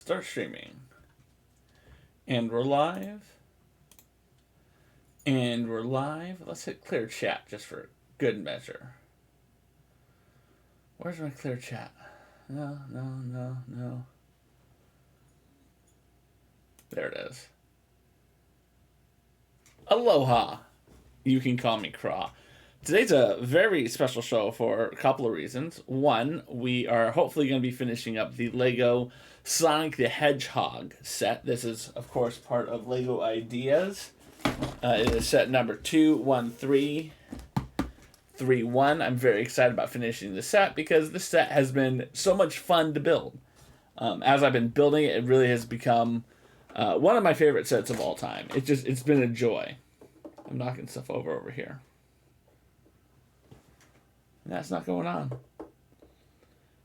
Start streaming. And we're live. And we're live. Let's hit clear chat just for good measure. Where's my clear chat? No. There it is. Aloha. You can call me Craw. Today's a very special show for a couple of reasons. One, we are hopefully going to be finishing up the Lego Sonic the Hedgehog set. This is, of course, part of Lego Ideas. It is set number 21331. I'm very excited about finishing the set because the set has been so much fun to build. As I've been building it, it really has become one of my favorite sets of all time. It's been a joy. I'm knocking stuff over here. That's not going on.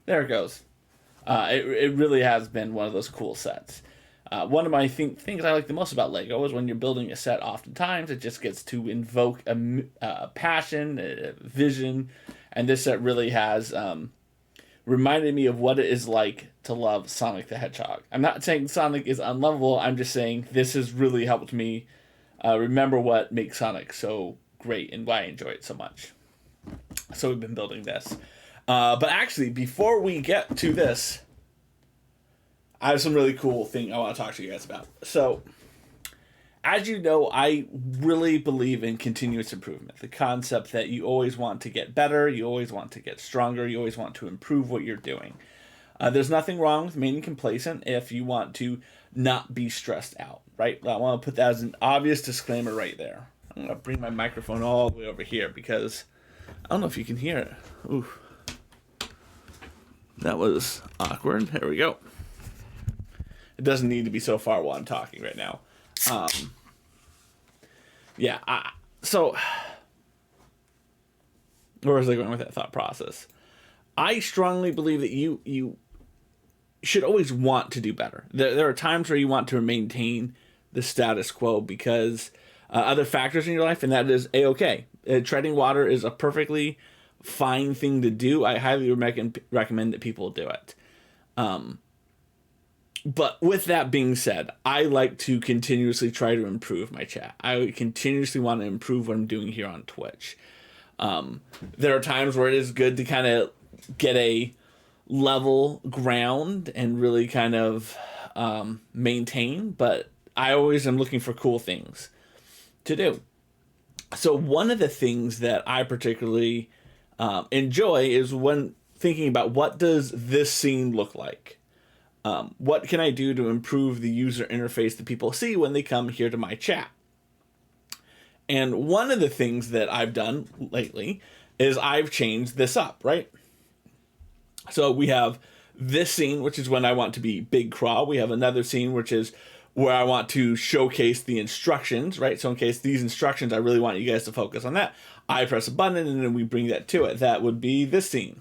There it goes. It really has been one of those cool sets. One of my things I like the most about Lego is when you're building a set, oftentimes it just gets to invoke a passion, a vision, and this set really has reminded me of what it is like to love Sonic the Hedgehog. I'm not saying Sonic is unlovable, I'm just saying this has really helped me remember what makes Sonic so great and why I enjoy it so much. So we've been building this. But actually, before we get to this, I have some really cool thing I want to talk to you guys about. So, as you know, I really believe in continuous improvement. The concept that you always want to get better, you always want to get stronger, you always want to improve what you're doing. There's nothing wrong with remaining complacent if you want to not be stressed out, right? I want to put that as an obvious disclaimer right there. I'm going to bring my microphone all the way over here because I don't know if you can hear it. Ooh. That was awkward. There we go. It doesn't need to be so far while I'm talking right now. So where was I going with that thought process? I strongly believe that you should always want to do better. There are times where you want to maintain the status quo because other factors in your life, and that is A-okay. Treading water is a perfectly fine thing to do. I highly recommend that people do it. But with that being said, I like to continuously try to improve my chat. I continuously want to improve what I'm doing here on Twitch. There are times where it is good to kind of get a level ground and really kind of maintain, but I always am looking for cool things to do. So one of the things that I particularly enjoy is when thinking about what does this scene look like? What can I do to improve the user interface that people see when they come here to my chat? And one of the things that I've done lately is I've changed this up, right? So we have this scene, which is when I want to be Big Craw. We have another scene, which is where I want to showcase the instructions, right? So in case these instructions, I really want you guys to focus on that. I press a button and then we bring that to it. That would be this scene,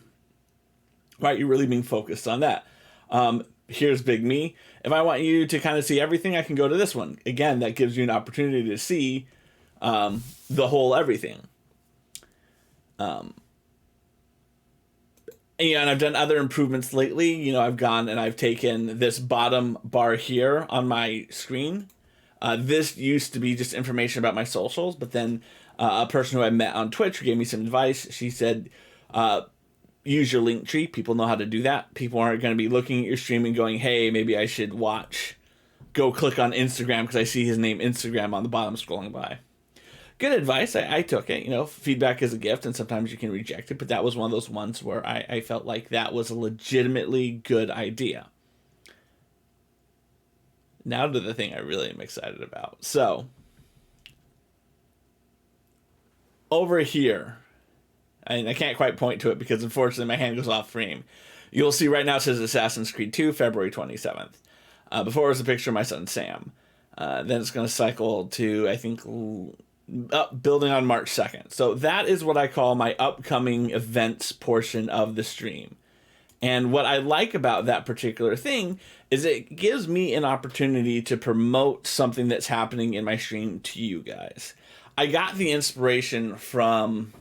right? You're really being focused on that. Here's Big Me. If I want you to kind of see everything, I can go to this one. Again, that gives you an opportunity to see the whole everything. And I've done other improvements lately. You know, I've gone and I've taken this bottom bar here on my screen. This used to be just information about my socials, but then a person who I met on Twitch who gave me some advice, she said, use your link tree. People know how to do that. People aren't going to be looking at your stream and going, hey, maybe I should go click on Instagram because I see his name Instagram on the bottom scrolling by. Good advice. I took it. You know, feedback is a gift and sometimes you can reject it, but that was one of those ones where I felt like that was a legitimately good idea. Now to the thing I really am excited about. So, over here, and I can't quite point to it because unfortunately my hand goes off frame. You'll see right now it says Assassin's Creed 2, February 27th. Before it was a picture of my son Sam. Then it's going to cycle to, I think, building on March 2nd. So that is what I call my upcoming events portion of the stream. And what I like about that particular thing is it gives me an opportunity to promote something that's happening in my stream to you guys. I got the inspiration from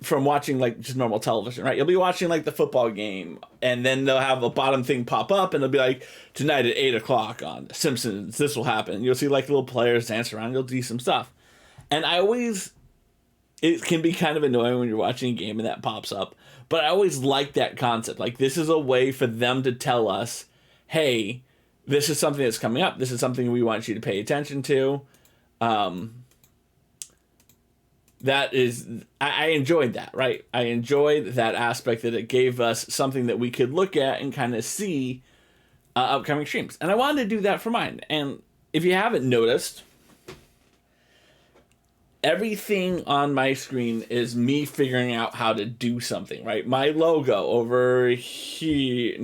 from watching like just normal television, right? You'll be watching like the football game, and then they'll have a bottom thing pop up, and it'll be like, tonight at 8 o'clock on Simpsons, this will happen. You'll see like little players dance around. You'll do some stuff, and it can be kind of annoying when you're watching a game and that pops up. But I always like that concept. Like, this is a way for them to tell us, hey, this is something that's coming up. This is something we want you to pay attention to. I enjoyed that, right? I enjoyed that aspect that it gave us something that we could look at and kind of see upcoming streams. And I wanted to do that for mine. And if you haven't noticed, everything on my screen is me figuring out how to do something, right? My logo over here,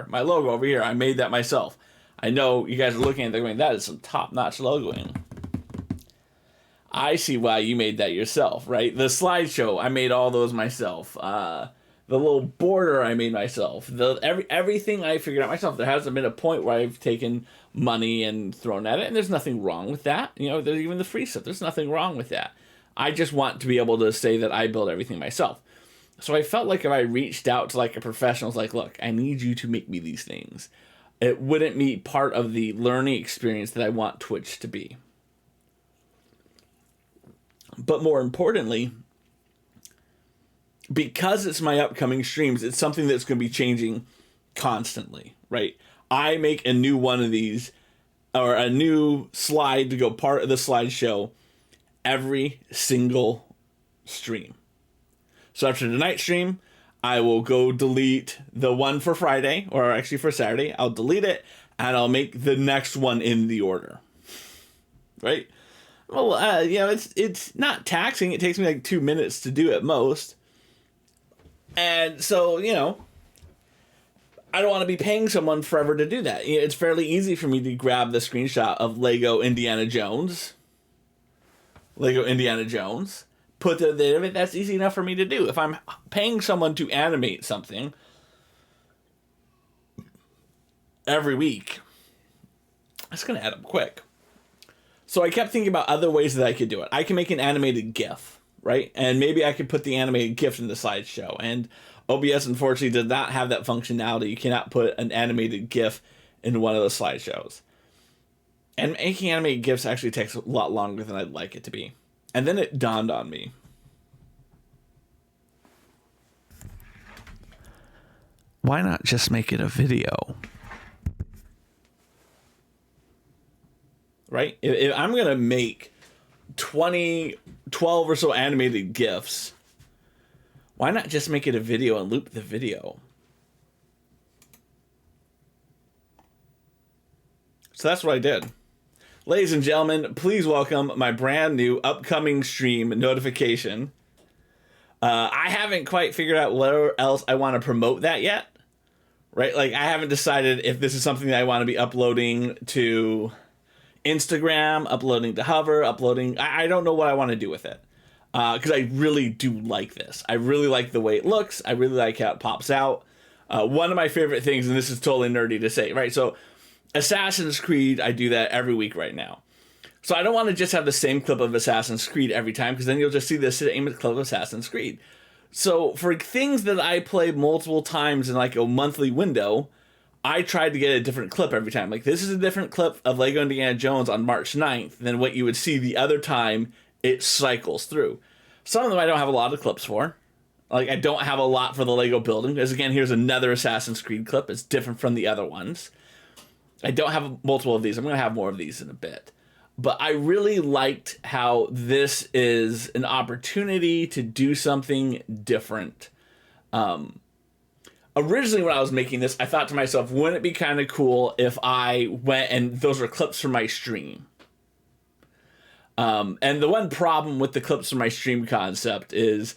my logo over here, I made that myself. I know you guys are looking at it going, that is some top-notch logoing. I see why you made that yourself, right? The slideshow, I made all those myself. The little border, I made myself. Everything I figured out myself. There hasn't been a point where I've taken money and thrown at it, and there's nothing wrong with that. There's even the free stuff. There's nothing wrong with that. I just want to be able to say that I build everything myself. So I felt like if I reached out to like a professional, like, look, I need you to make me these things, it wouldn't be part of the learning experience that I want Twitch to be. But more importantly, because it's my upcoming streams, it's something that's going to be changing constantly, right? I make a new one of these, or a new slide to go part of the slideshow every single stream. So after tonight's stream, I will go delete the one for Friday, or actually for Saturday. I'll delete it, and I'll make the next one in the order, right? Well, it's not taxing. It takes me like 2 minutes to do at most. And so, I don't want to be paying someone forever to do that. It's fairly easy for me to grab the screenshot of Lego Indiana Jones, put it there. That's easy enough for me to do. If I'm paying someone to animate something every week, it's going to add up quick. So I kept thinking about other ways that I could do it. I can make an animated GIF, right? And maybe I could put the animated GIF in the slideshow. And OBS, unfortunately, did not have that functionality. You cannot put an animated GIF in one of the slideshows. And making animated GIFs actually takes a lot longer than I'd like it to be. And then it dawned on me. Why not just make it a video? Right? If I'm going to make 12 or so animated GIFs, why not just make it a video and loop the video? So that's what I did. Ladies and gentlemen, please welcome my brand new upcoming stream notification. I haven't quite figured out where else I want to promote that yet. Right? Like, I haven't decided if this is something that I want to be uploading to Instagram, uploading to Hover, I don't know what I want to do with it. Because I really do like this. I really like the way it looks. I really like how it pops out. One of my favorite things, and this is totally nerdy to say, right? So Assassin's Creed, I do that every week right now. So I don't want to just have the same clip of Assassin's Creed every time, because then you'll just see the same clip of Assassin's Creed. So for things that I play multiple times in like a monthly window, I tried to get a different clip every time. Like, this is a different clip of Lego Indiana Jones on March 9th than what you would see the other time it cycles through. Some of them I don't have a lot of clips for. Like, I don't have a lot for the Lego building. Because, again, here's another Assassin's Creed clip. It's different from the other ones. I don't have multiple of these. I'm going to have more of these in a bit. But I really liked how this is an opportunity to do something different. Originally, when I was making this, I thought to myself, wouldn't it be kind of cool if I went and those were clips from my stream? And the one problem with the clips from my stream concept is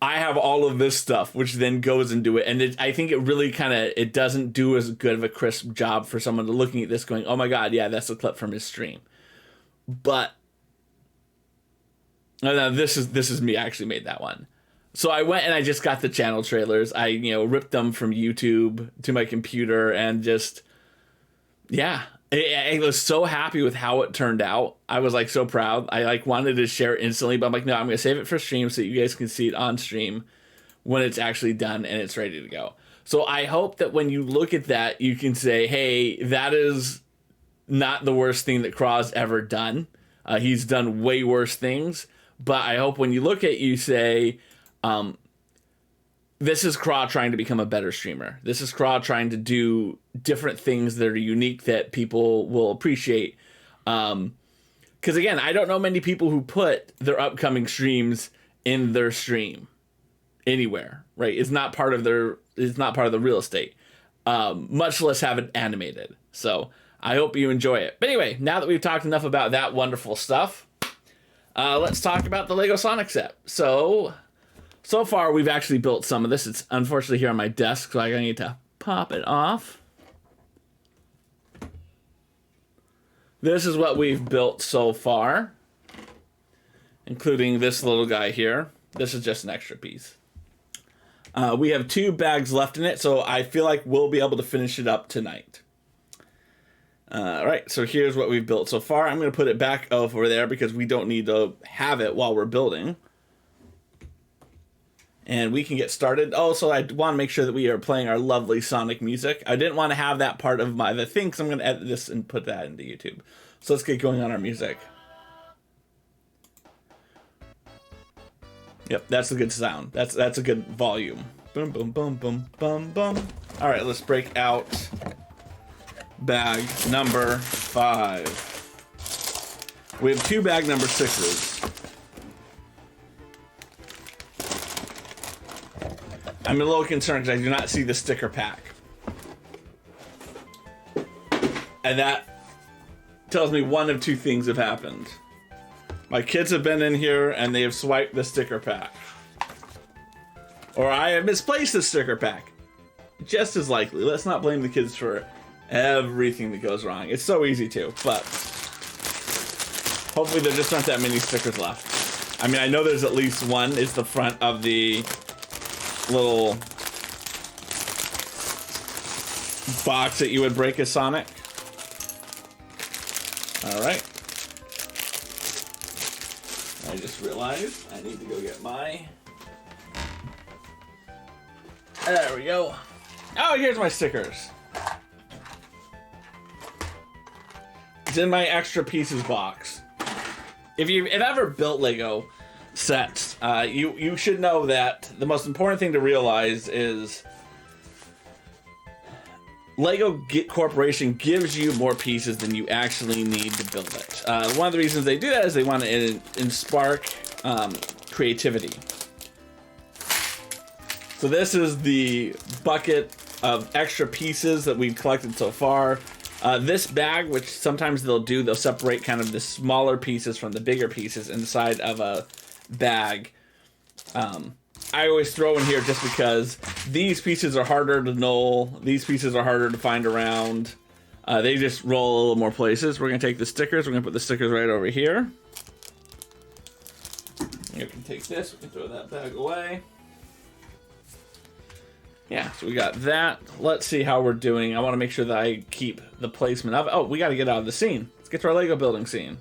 I have all of this stuff, which then goes into it. And I think it really it doesn't do as good of a crisp job for someone looking at this going, oh my God, yeah, that's a clip from his stream. But no, this is me. I actually made that one. So I went and I just got the channel trailers. I, ripped them from YouTube to my computer and just, yeah. I was so happy with how it turned out. I was like so proud. I like wanted to share it instantly, but I'm like, no, I'm gonna save it for stream so you guys can see it on stream when it's actually done and it's ready to go. So I hope that when you look at that, you can say, hey, that is not the worst thing that Craw's ever done. He's done way worse things, but I hope when you look at you say, this is Craw trying to become a better streamer. This is Craw trying to do different things that are unique that people will appreciate. Because again, I don't know many people who put their upcoming streams in their stream anywhere, right? It's not part of the real estate, much less have it animated. So I hope you enjoy it. But anyway, now that we've talked enough about that wonderful stuff, let's talk about the Lego Sonic set. So far, we've actually built some of this. It's unfortunately here on my desk, so I need to pop it off. This is what we've built so far, including this little guy here. This is just an extra piece. We have 2 bags left in it, so I feel like we'll be able to finish it up tonight. All right, so here's what we've built so far. I'm going to put it back over there because we don't need to have it while we're building. And we can get started. Also, I want to make sure that we are playing our lovely Sonic music. I didn't want to have that part of the thing, so I'm going to edit this and put that into YouTube. So let's get going on our music. Yep, that's a good sound. That's a good volume. Boom, boom, boom, boom, boom, boom. All right, let's break out bag number 5. We have 2 bag number 6s. I'm a little concerned because I do not see the sticker pack. And that tells me one of 2 things have happened. My kids have been in here and they have swiped the sticker pack. Or I have misplaced the sticker pack. Just as likely. Let's not blame the kids for everything that goes wrong. It's so easy to, but hopefully there just aren't that many stickers left. I mean, I know there's at least one. It's the front of the little box that you would break a Sonic. All right. I just realized I need to go get my... There we go. Oh, here's my stickers. It's in my extra pieces box. If you've ever built Lego sets, you should know that the most important thing to realize is Lego Corporation gives you more pieces than you actually need to build it. One of the reasons they do that is they want to spark creativity. So this is the bucket of extra pieces that we've collected so far. This bag, which sometimes they'll separate kind of the smaller pieces from the bigger pieces inside of a bag. I always throw in here just because these pieces are harder to null. These pieces are harder to find around. They just roll a little more places. We're going to take the stickers. We're going to put the stickers right over here. You can take this. We can throw that bag away. Yeah, so we got that. Let's see how we're doing. I want to make sure that I keep the placement of it. Oh, we got to get out of the scene. Let's get to our Lego building scene.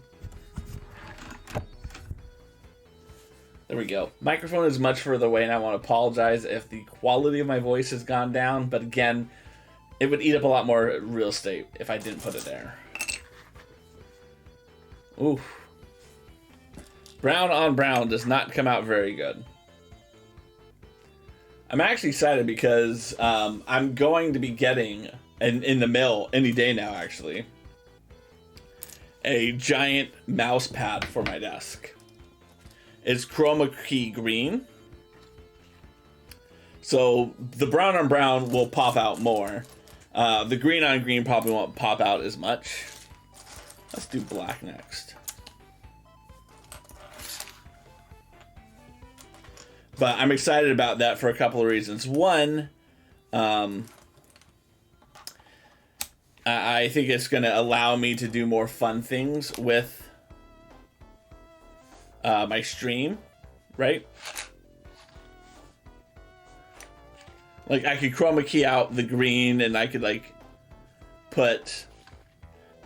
There we go. Microphone is much further away, and I want to apologize if the quality of my voice has gone down. But again, it would eat up a lot more real estate if I didn't put it there. Oof. Brown on brown does not come out very good. I'm actually excited because I'm going to be getting, in the mail any day now actually, a giant mouse pad for my desk. It's chroma key green. So the brown on brown will pop out more. The green on green probably won't pop out as much. Let's do black next. But I'm excited about that for a couple of reasons. One, I think it's going to allow me to do more fun things with my stream, right? Like I could chroma key out the green and I could like put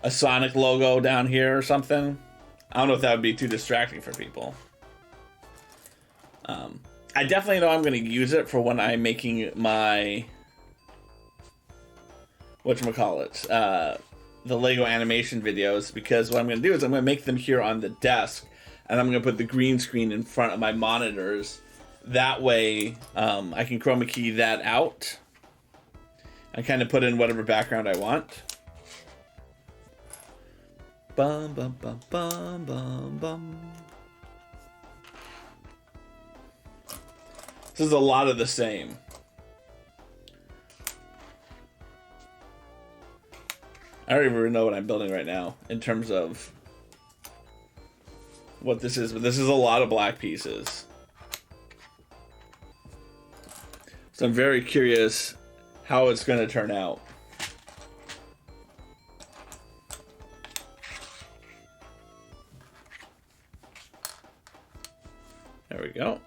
a Sonic logo down here or something. I don't know if that would be too distracting for people. I definitely know I'm going to use it for when I'm making my, whatchamacallit, the Lego animation videos, because what I'm going to do is I'm going to make them here on the desk, and I'm going to put the green screen in front of my monitors. That way, I can chroma key that out. I kind of put in whatever background I want. Bum, bum, bum, bum, bum, bum. This is a lot of the same. I don't even know what I'm building right now in terms of what this is, but this is a lot of black pieces. So I'm very curious how it's going to turn out. There we go.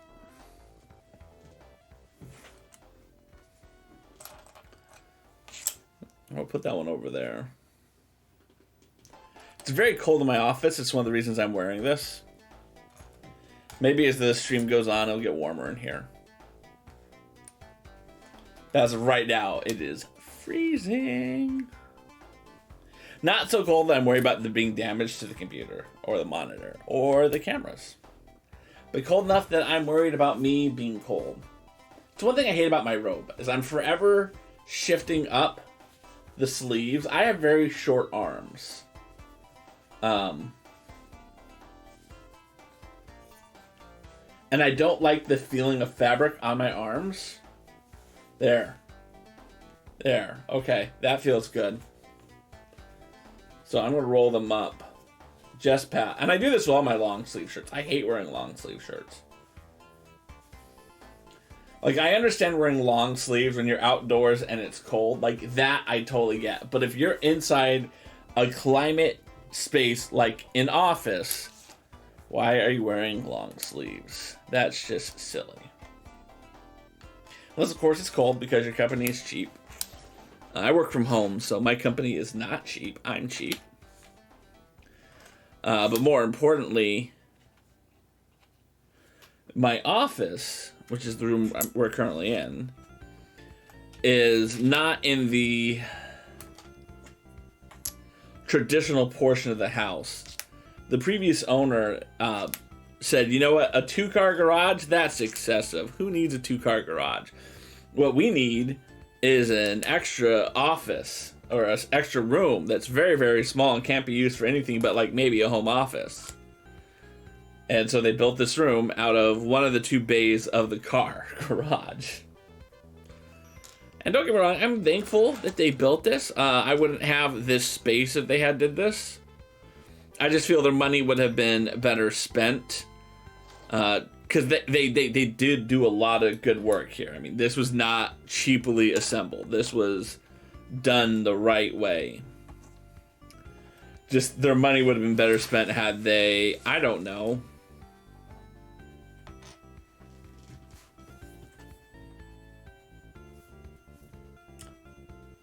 I'll put that one over there. It's very cold in my office. It's one of the reasons I'm wearing this. Maybe as the stream goes on, it'll get warmer in here. As of right now, it is freezing. Not so cold that I'm worried about there being damage to the computer or the monitor or the cameras. But cold enough that I'm worried about me being cold. It's one thing I hate about my robe is I'm forever shifting up the sleeves. I have very short arms. And I don't like the feeling of fabric on my arms. There. Okay, that feels good. So I'm going to roll them up. Just pat. And I do this with all my long sleeve shirts. I hate wearing long sleeve shirts. Like, I understand wearing long sleeves when you're outdoors and it's cold. Like, that I totally get. But if you're inside a climate space, like an office, why are you wearing long sleeves? That's just silly. Unless, of course, it's cold because your company is cheap. I work from home, so my company is not cheap. I'm cheap. But more importantly, my office, which is the room we're currently in, is not in the traditional portion of the house. The previous owner said, you know what, a 2-car garage, that's excessive. Who needs a 2-car garage? What we need is an extra office or an extra room that's very, very small and can't be used for anything but like maybe a home office. And so they built this room out of one of the 2 bays of the car garage. And don't get me wrong, I'm thankful that they built this. I wouldn't have this space if they had did this. I just feel their money would have been better spent. Because they did do a lot of good work here. I mean, this was not cheaply assembled. This was done the right way. Just their money would have been better spent had they, I don't know,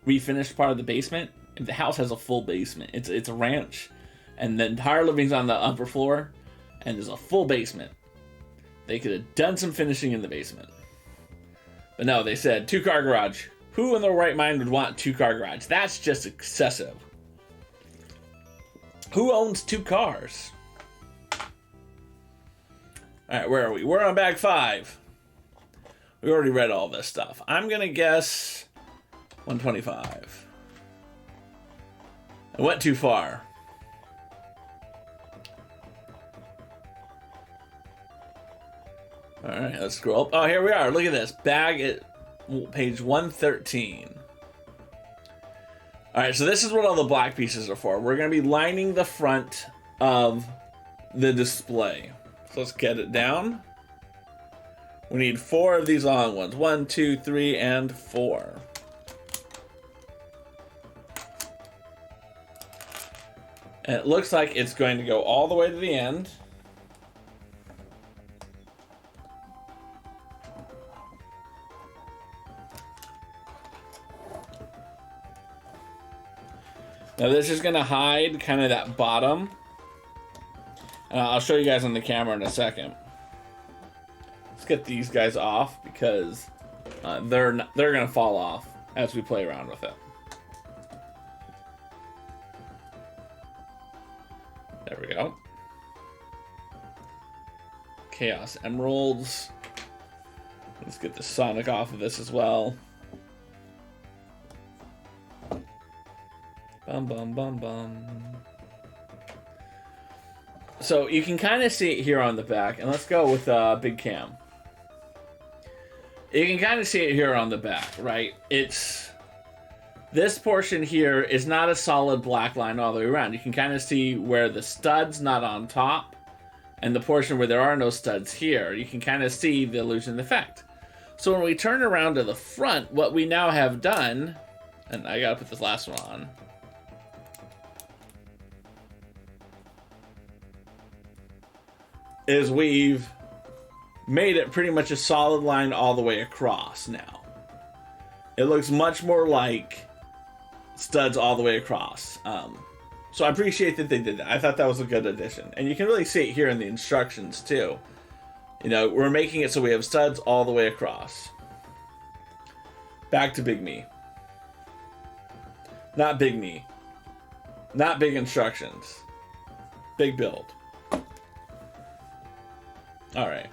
refinished part of the basement. If the house has a full basement, it's a ranch, and the entire living's on the upper floor, and there's a full basement. They could have done some finishing in the basement. But no, they said 2-car garage. Who in their right mind would want 2-car garage? That's just excessive. Who owns 2 cars? Alright, where are we? We're on bag 5. We already read all this stuff. I'm gonna guess 125. I went too far. Alright, let's scroll up. Oh, here we are. Look at this. Bag at page 113. Alright, so this is what all the black pieces are for. We're going to be lining the front of the display. So let's get it down. We need 4 of these long ones. 1, 2, 3, and 4. And it looks like it's going to go all the way to the end. Now this is gonna hide kind of that bottom. I'll show you guys on the camera in a second. Let's get these guys off because they're gonna fall off as we play around with it. There we go. Chaos Emeralds. Let's get the Sonic off of this as well. Bum, bum, bum, bum. So you can kind of see it here on the back. And let's go with Big Cam. You can kind of see it here on the back, right? It's... This portion here is not a solid black line all the way around. You can kind of see where the stud's not on top. And the portion where there are no studs here, you can kind of see the illusion effect. So when we turn around to the front, what we now have done... And I gotta put this last one on. Is we've made it pretty much a solid line all the way across now. It looks much more like studs all the way across. So I appreciate that they did that. I thought that was a good addition. And you can really see it here in the instructions too. You know, we're making it so we have studs all the way across. Back to Big Me. Not Big Me. Not big instructions. Big build. Alright.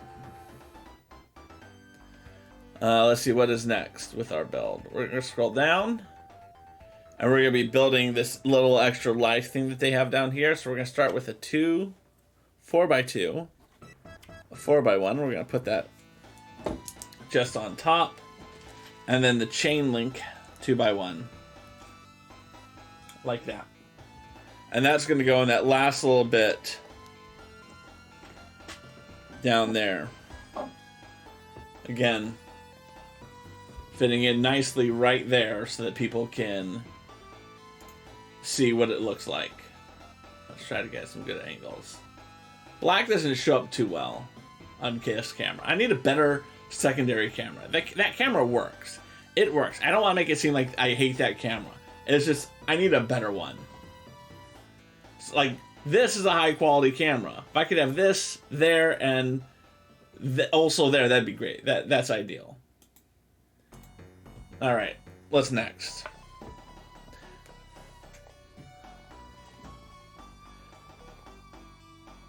Let's see what is next with our build. We're going to scroll down. And we're going to be building this little extra life thing that they have down here. So we're going to start with a 4x2. A 4x1. We're going to put that just on top. And then the chain link 2x1. Like that. And that's going to go in that last little bit down there. Again, fitting in nicely right there so that people can see what it looks like. Let's try to get some good angles. Black doesn't show up too well on this camera. I need a better secondary camera. That camera works. It works. I don't want to make it seem like I hate that camera. It's just, I need a better one. It's like, this is a high quality camera. If I could have this there and also there, that'd be great. That's ideal. All right, what's next?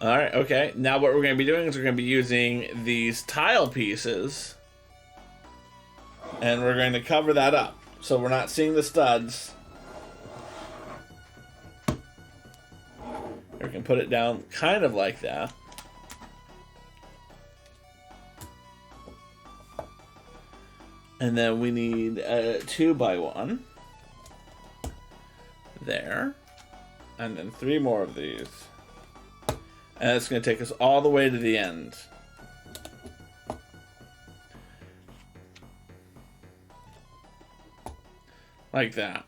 All right, okay. Now what we're going to be doing is we're going to be using these tile pieces, and we're going to cover that up so we're not seeing the studs. We can put it down kind of like that. And then we need a 2x1 there. And then 3 more of these. And it's going to take us all the way to the end. Like that.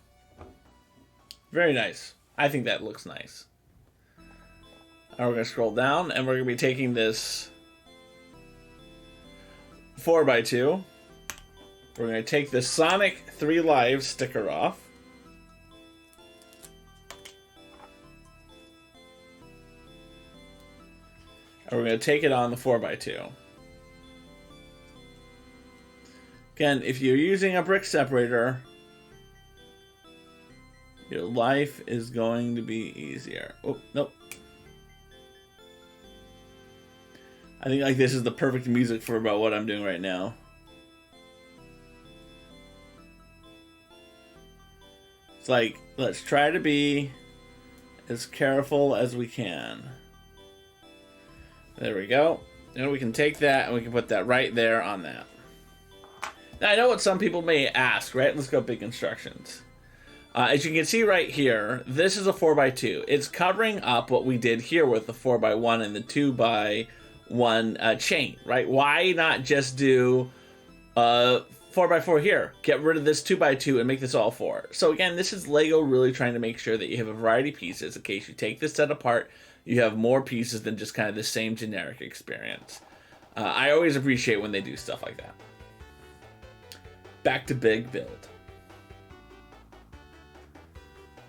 Very nice. I think that looks nice. Now we're going to scroll down, and we're going to be taking this 4x2. We're going to take the Sonic 3 Lives sticker off. And we're going to take it on the 4x2. Again, if you're using a brick separator, your life is going to be easier. Oh, nope. I think like this is the perfect music for about what I'm doing right now. It's like, let's try to be as careful as we can. There we go. And we can take that and we can put that right there on that. Now I know what some people may ask, right? Let's go big instructions. As you can see right here, this is a 4x2. It's covering up what we did here with the 4x1 and the 2x1 chain, right? Why not just do 4x4 here? Get rid of this 2x2 and make this all 4. So again, this is Lego really trying to make sure that you have a variety of pieces in case you take this set apart, you have more pieces than just kind of the same generic experience. I always appreciate when they do stuff like that. Back to big build.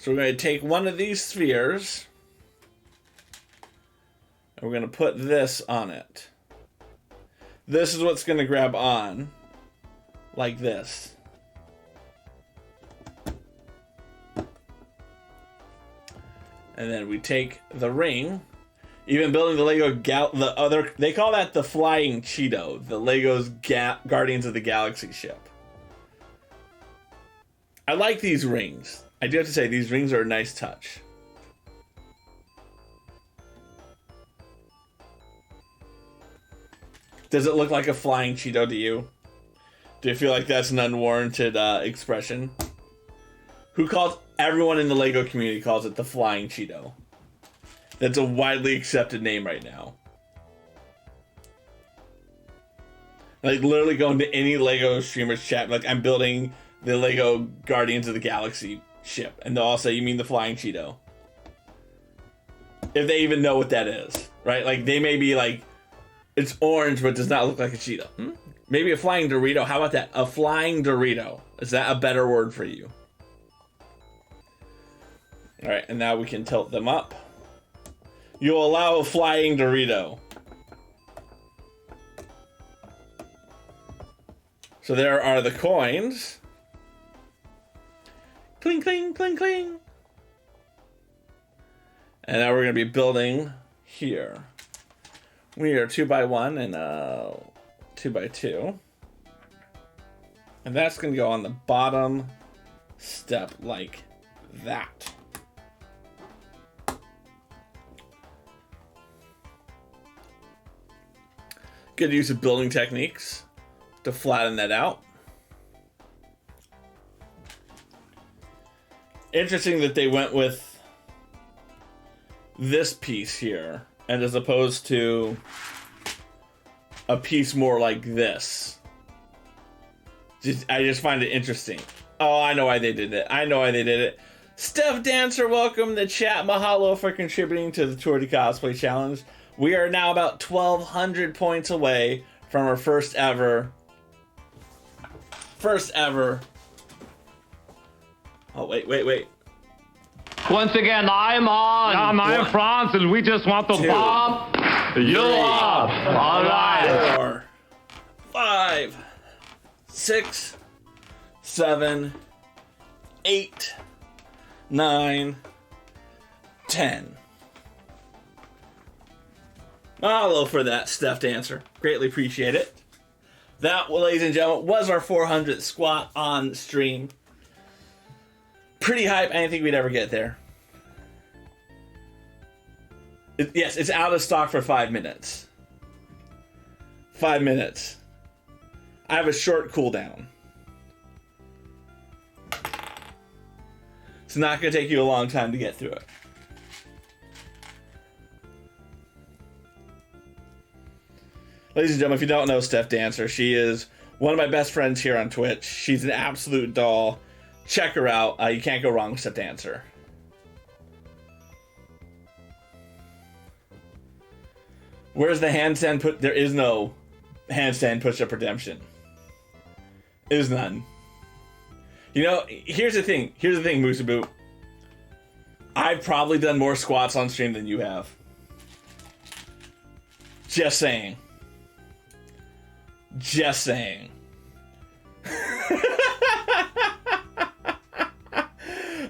So we're going to take one of these spheres, and we're going to put this on it. This is what's going to grab on, like this. And then we take the ring. Even building the Lego they call that the Flying Cheeto, the Lego's Guardians of the Galaxy ship. I like these rings. I do have to say, these rings are a nice touch. Does it look like a flying Cheeto to you? Do you feel like that's an unwarranted expression? Who calls... Everyone in the Lego community calls it the Flying Cheeto. That's a widely accepted name right now. Like, literally going to any Lego streamer's chat, like, I'm building the Lego Guardians of the Galaxy ship. And they'll all say, you mean the Flying Cheeto? If they even know what that is, right? Like, they may be like, it's orange, but does not look like a Cheeto. Maybe a flying Dorito. How about that? A flying Dorito. Is that a better word for you? All right, and now we can tilt them up. You'll allow a flying Dorito. So there are the coins. Cling, cling, cling, cling. And now we're going to be building here. We are 2x1 and 2x2. And that's going to go on the bottom step like that. Good use of building techniques to flatten that out. Interesting that they went with this piece here, and as opposed to a piece more like this. I just find it interesting. Oh, I know why they did it. Steph Dancer, welcome to chat. Mahalo for contributing to the Tour de Cosplay Challenge. We are now about 1,200 points away from our first ever. Oh, wait. Once again, I'm on. I'm France, and we just want to bomb you up. All right. 4, 5, 6, 7, 8, 9, 10. Mahalo for that, Steph Dancer. Greatly appreciate it. That, ladies and gentlemen, was our 400th squat on stream. Pretty hype. I didn't think we'd ever get there. Yes, it's out of stock for 5 minutes. 5 minutes. I have a short cooldown. It's not going to take you a long time to get through it. Ladies and gentlemen, if you don't know Steph Dancer, she is one of my best friends here on Twitch. She's an absolute doll. Check her out. You can't go wrong with Steph Dancer. Where's the handstand put? There is no handstand push-up redemption. Is none. You know, here's the thing, Musaboot. I've probably done more squats on stream than you have. Just saying.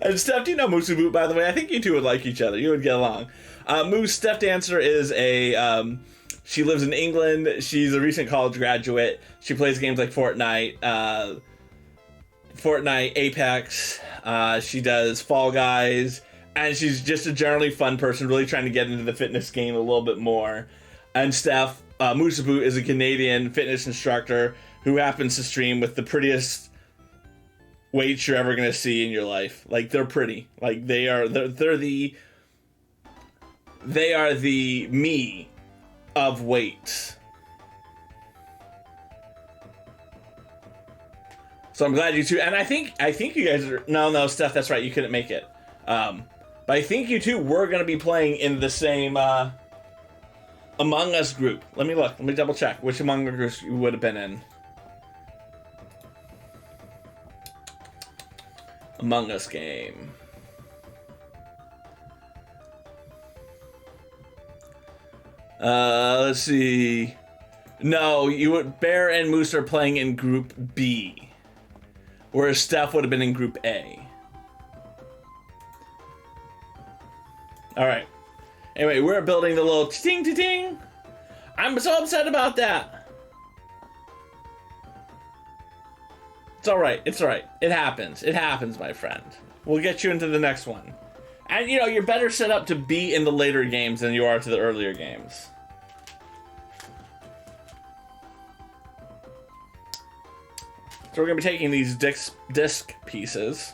And Steph, do you know Musaboot, by the way? I think you two would like each other. You would get along. Steph Dancer is she lives in England. She's a recent college graduate. She plays games like Fortnite, Apex. She does Fall Guys. And she's just a generally fun person, really trying to get into the fitness game a little bit more. And Steph, Musaboot is a Canadian fitness instructor who happens to stream with the prettiest weights you're ever gonna see in your life. Like, they're pretty. Like, they're the me of weights. So I'm glad you two, and I think you guys are, no, Steph, that's right, you couldn't make it. But I think you two were gonna be playing in the same Among Us group. Let me double check which Among Us groups you would have been in. Among Us game. Let's see. No, Bear and Moose are playing in Group B, whereas Steph would have been in Group A. All right. Anyway, we're building the little ting-ting. I'm so upset about that. It's all right. It's all right. It happens. It happens, my friend. We'll get you into the next one. And, you're better set up to be in the later games than you are to the earlier games. So we're going to be taking these disc pieces,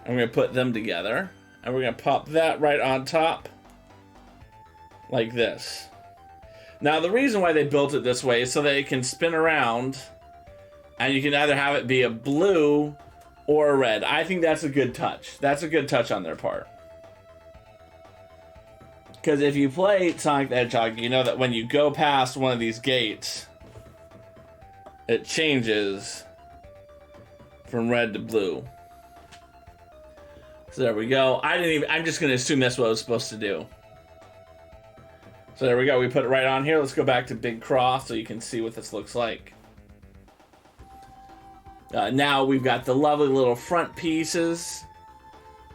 and we're going to put them together, and we're going to pop that right on top, like this. Now, the reason why they built it this way is so that it can spin around, and you can either have it be a blue or a red. I think that's a good touch. That's a good touch on their part. Because if you play Sonic the Hedgehog, you know that when you go past one of these gates, it changes from red to blue. So there we go. I'm just going to assume that's what I was supposed to do. So there we go. We put it right on here. Let's go back to Big Cross so you can see what this looks like. Now we've got the lovely little front pieces.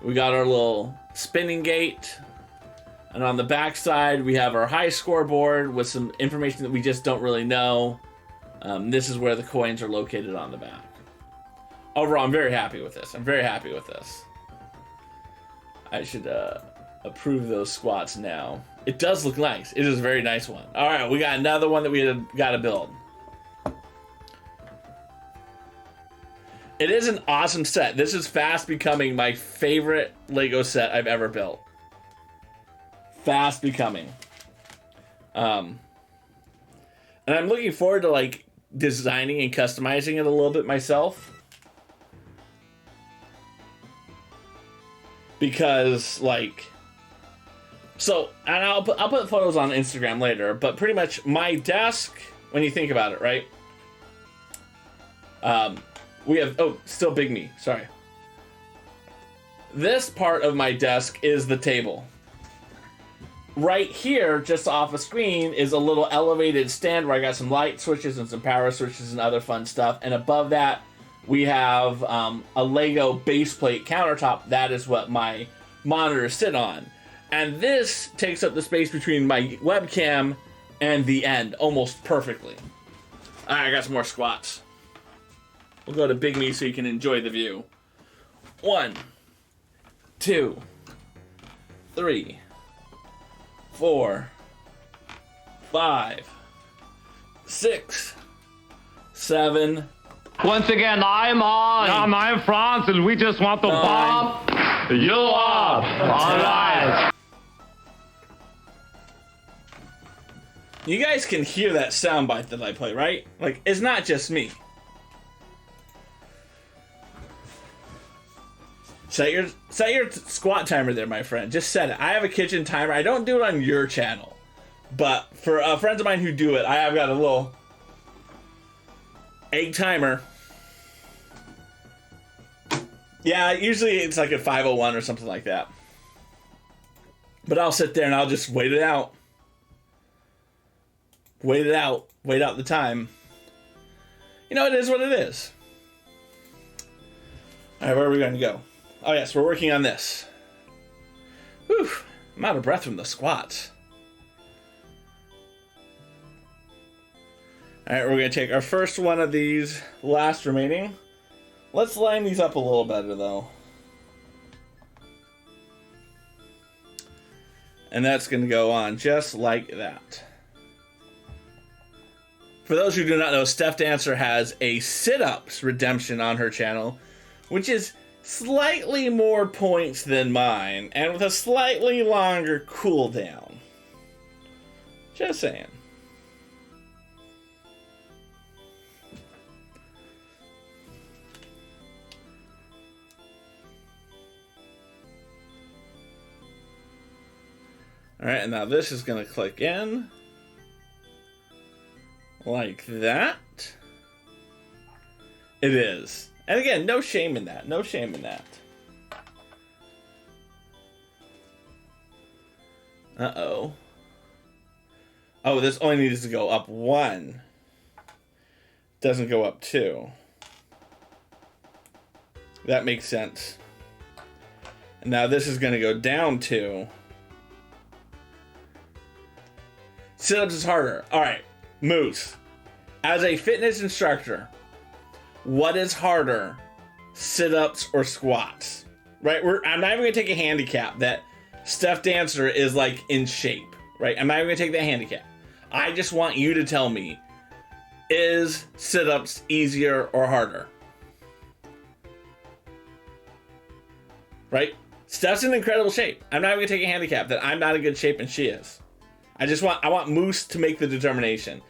We got our little spinning gate. And on the back side, we have our high scoreboard with some information that we just don't really know. This is where the coins are located on the back. Overall, I'm very happy with this. I'm very happy with this. I should approve those squats now. It does look nice. It is a very nice one. All right, we got another one that we got to build. It is an awesome set. This is fast becoming my favorite Lego set I've ever built. Fast becoming. And I'm looking forward to designing and customizing it a little bit myself. Because and I'll put photos on Instagram later, but pretty much my desk, when you think about it, right? We have, still Big Me, sorry. This part of my desk is the table. Right here, just off the screen, is a little elevated stand where I got some light switches and some power switches and other fun stuff. And above that, we have a Lego base plate countertop. That is what my monitors sit on. And this takes up the space between my webcam and the end almost perfectly. All right, I got some more squats. We'll go to Big Me so you can enjoy the view. 1, 2, 3, 4, 5, 6, 7. Once again, I'm on. I'm France, and we just want to pop you up. All right. You guys can hear that soundbite that I play, right? It's not just me. Set your squat timer there, my friend. Just set it. I have a kitchen timer. I don't do it on your channel. But for friends of mine who do it, I have got a little egg timer. Yeah, usually it's at 5:01 or something like that. But I'll sit there and I'll just wait it out. Wait it out. Wait out the time. It is what it is. All right, where are we going to go? Oh, yes, we're working on this. Whew, I'm out of breath from the squats. All right, we're going to take our first one of these, last remaining. Let's line these up a little better, though. And that's going to go on just like that. For those who do not know, Steph Dancer has a sit-ups redemption on her channel, which is slightly more points than mine, and with a slightly longer cooldown. Just saying. Alright, and now this is going to click in. Like that. It is. And again, no shame in that. No shame in that. Uh-oh. Oh, this only needs to go up 1. Doesn't go up 2. That makes sense. And now this is going to go down 2. Sit-ups is harder. All right, Moose. As a fitness instructor, what is harder, sit-ups or squats? Right? I'm not even going to take a handicap that Steph Dancer is like in shape. Right? I'm not even going to take that handicap. I just want you to tell me, is sit-ups easier or harder? Right? Steph's in incredible shape. I'm not even going to take a handicap that I'm not in good shape and she is. I want Moose to make the determination.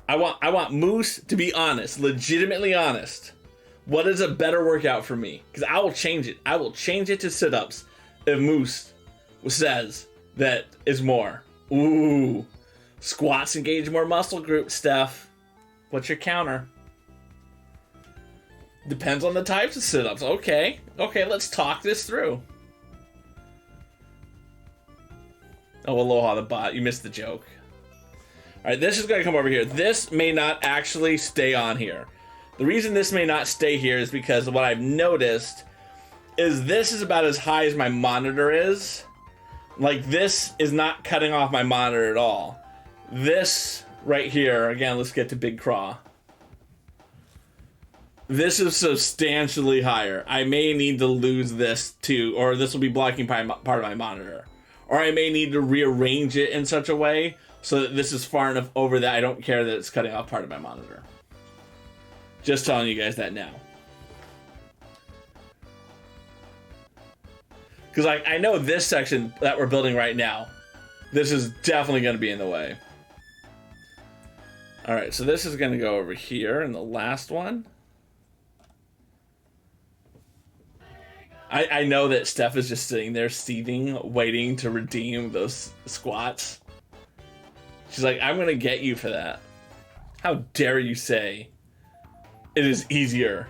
I want Moose to be honest, legitimately honest. What is a better workout for me? Because I will change it. I will change it to sit-ups if Moose says that is more. Ooh. Squats engage more muscle groups, Steph. What's your counter? Depends on the types of sit-ups. Okay, let's talk this through. Oh, aloha the bot. You missed the joke. All right, this is going to come over here. This may not actually stay on here. The reason this may not stay here is because what I've noticed is this is about as high as my monitor is. Like, this is not cutting off my monitor at all. This right here, again, let's get to Big Craw. This is substantially higher. I may need to lose this too, or this will be blocking part of my monitor. Or I may need to rearrange it in such a way so that this is far enough over that I don't care that it's cutting off part of my monitor. Just telling you guys that now. Because like, I know this section that we're building right now, this is definitely going to be in the way. All right, so this is going to go over here in the last one. I know that Steph is just sitting there seething, waiting to redeem those squats. She's like, I'm going to get you for that. How dare you say it is easier?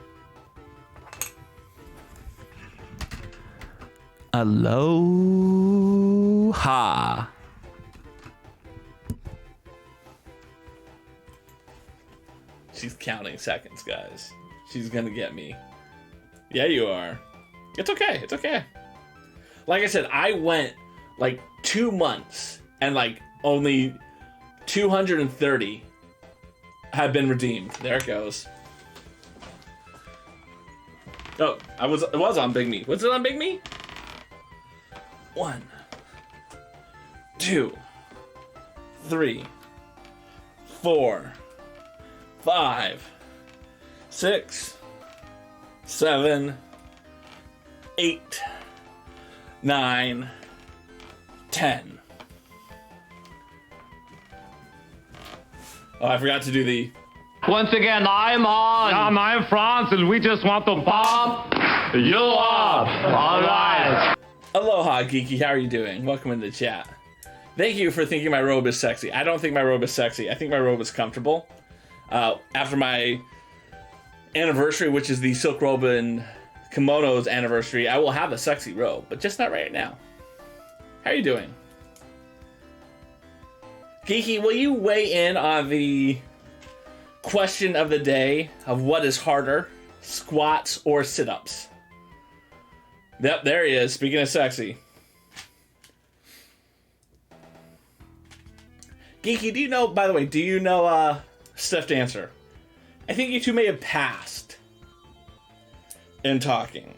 Aloha. She's counting seconds, guys. She's going to get me. Yeah, you are. It's okay. It's okay. Like I said, I went like 2 months and like only 230 have been redeemed. There it goes. Oh, it was on Big Me. Was it on Big Me? 1, 2, 3, 4, 5, 6, 7, 8, 9, 10. Oh, I forgot to do the... Once again, I'm on. I'm France, and we just want to pop you up. All right. Aloha, Geeky. How are you doing? Welcome into the chat. Thank you for thinking my robe is sexy. I don't think my robe is sexy. I think my robe is comfortable. After my anniversary, which is the Silk Robe and Kimono's anniversary, I will have a sexy robe, but just not right now. How are you doing? Geeky, will you weigh in on the question of the day of what is harder, squats or sit-ups? Yep, there he is, speaking of sexy. Geeky, do you know, by the way, do you know Steph Dancer? I think you two may have passed in talking.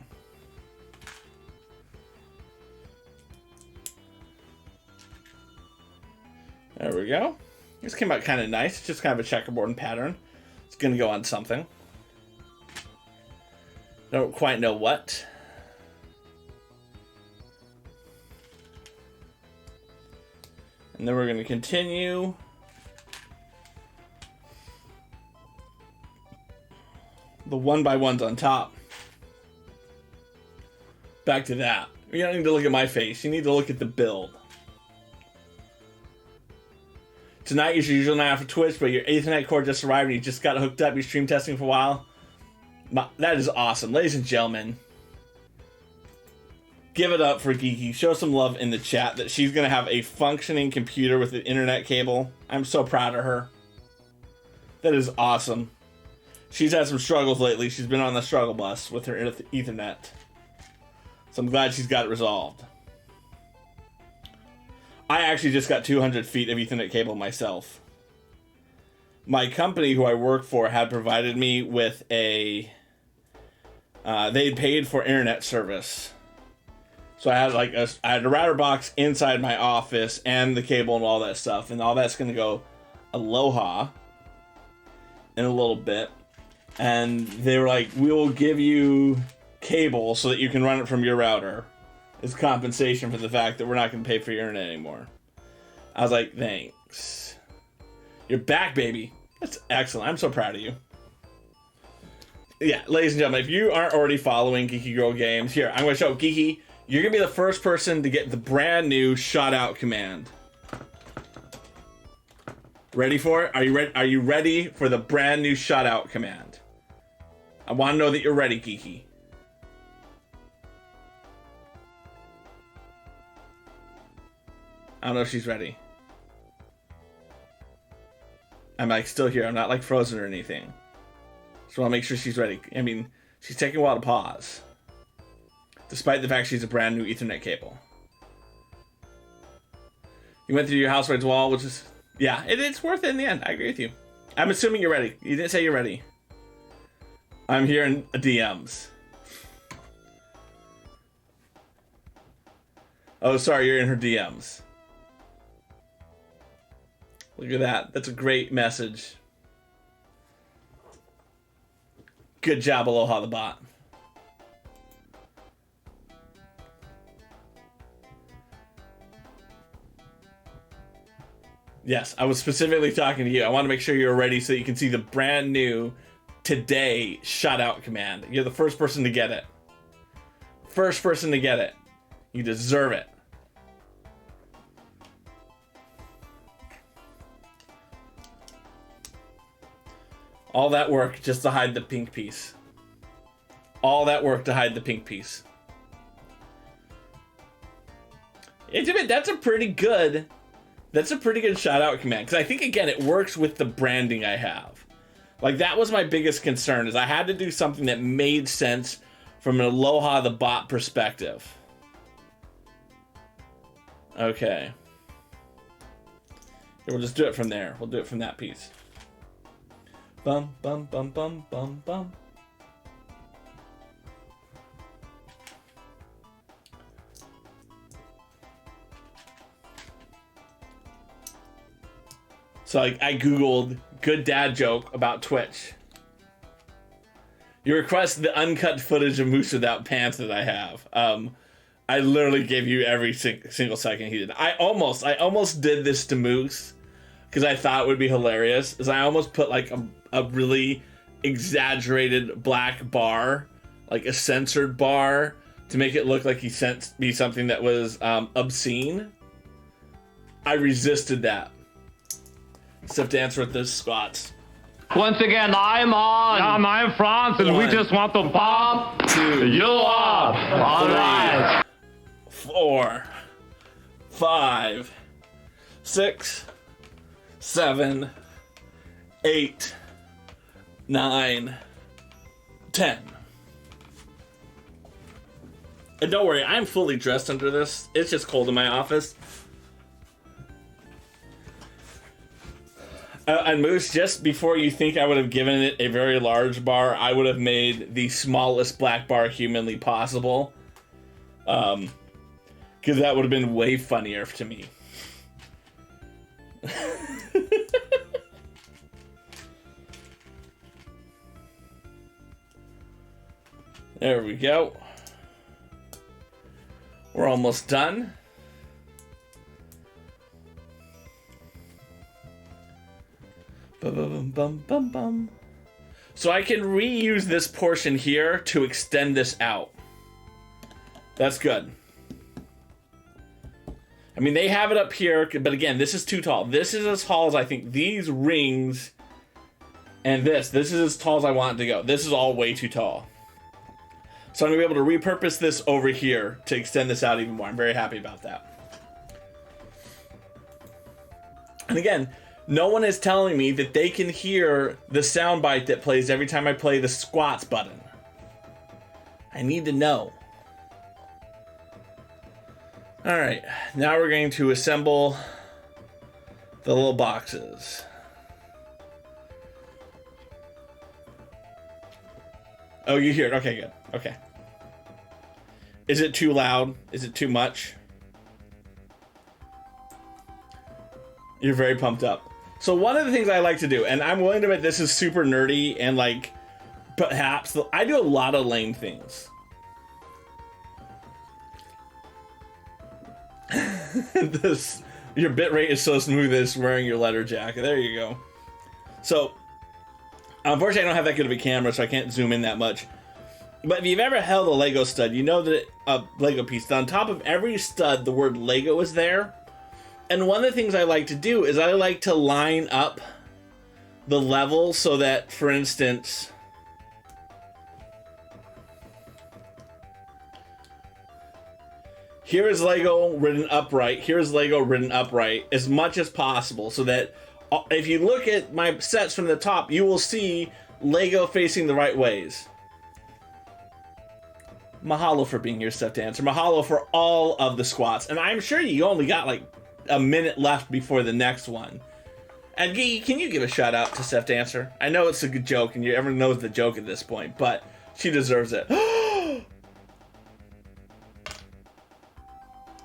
There we go. This came out kind of nice. It's just kind of a checkerboard pattern. It's going to go on something. Don't quite know what. And then we're going to continue. The 1x1s on top. Back to that. You don't need to look at my face. You need to look at the build. Tonight is your usual night out for Twitch, but your Ethernet cord just arrived and you just got hooked up. You're stream testing for a while. That is awesome. Ladies and gentlemen, Give it up for Geeky. Show some love in the chat that she's going to have a functioning computer with an internet cable. I'm so proud of her. That is awesome. She's had some struggles lately. She's been on the struggle bus with her Ethernet. So I'm glad she's got it resolved. I actually just got 200 feet of Ethernet cable myself. My company, who I work for, had provided me with a... they paid for internet service. So I had a router box inside my office and the cable and all that stuff. And all that's going to go Aloha in a little bit. And they were like, we will give you cable so that you can run it from your router as compensation for the fact that we're not going to pay for your internet anymore. I was like, thanks. You're back, baby. That's excellent. I'm so proud of you. Yeah, ladies and gentlemen, if you aren't already following Geeky Girl Games, here, I'm going to show Geeky. You're going to be the first person to get the brand new shout out command. Ready for it? Are you ready for the brand new shout out command? I want to know that you're ready, Geeky. I don't know if she's ready. I'm like still here. I'm not like frozen or anything. Just want to make sure she's ready. I mean, she's taking a while to pause. Despite the fact she's a brand new Ethernet cable. You went through your housewife's wall, which is... Yeah, it's worth it in the end. I agree with you. I'm assuming you're ready. You didn't say you're ready. I'm here in DMs. Oh, sorry, you're in her DMs. Look at that. That's a great message. Good job, Aloha the bot. Yes, I was specifically talking to you. I want to make sure you're ready so that you can see the brand new today shout out command. You're the first person to get it. First person to get it. You deserve it. All that work just to hide the pink piece. All that work to hide the pink piece. That's a pretty good shout out command. Because I think, again, it works with the branding I have. Like, that was my biggest concern, is I had to do something that made sense from an Aloha the bot perspective. Okay. Yeah, we'll just do it from there. We'll do it from that piece. Bum, bum, bum, bum, bum, bum. So I Googled good dad joke about Twitch. You request the uncut footage of Moose without pants that I have. I literally gave you every single second he did. I almost did this to Moose because I thought it would be hilarious. Is I almost put like a really exaggerated black bar, like a censored bar, to make it look like he sent me something that was obscene. I resisted that. Except to answer with those squats. Once again, I'm on. I'm France, and we just want to pop 2, you up. All right. 4, 5, 6, 7, 8, 9, 10. And don't worry, I'm fully dressed under this. It's just cold in my office. And Moose, just before you think I would have given it a very large bar, I would have made the smallest black bar humanly possible. Because that would have been way funnier to me. There we go. We're almost done. Bum, bum, bum, bum. So I can reuse this portion here to extend this out. That's good. I mean, they have it up here, but again, this is too tall. This is as tall as I think these rings and this is as tall as I want it to go. This is all way too tall. So I'm going to be able to repurpose this over here to extend this out even more. I'm very happy about that. And again, no one is telling me that they can hear the soundbite that plays every time I play the squats button. I need to know. Alright, now we're going to assemble the little boxes. Oh, you hear it. Okay, good. Okay. Is it too loud? Is it too much? You're very pumped up. So one of the things I like to do, and I'm willing to admit this is super nerdy and like, perhaps, I do a lot of lame things. Your bitrate is so smooth as wearing your leather jacket. There you go. So, unfortunately I don't have that good of a camera, so I can't zoom in that much. But if you've ever held a Lego stud, you know that a Lego piece, on top of every stud, the word Lego is there. And one of the things I like to do is I like to line up the levels so that, for instance, here is Lego written upright, here's Lego written upright, as much as possible, so that if you look at my sets from the top, you will see Lego facing the right ways. Mahalo for being here, Steph Dancer. Mahalo for all of the squats. And I'm sure you only got like a minute left before the next one. And Gee, can you give a shout out to Steph Dancer? I know it's a good joke and everyone knows the joke at this point, but she deserves it.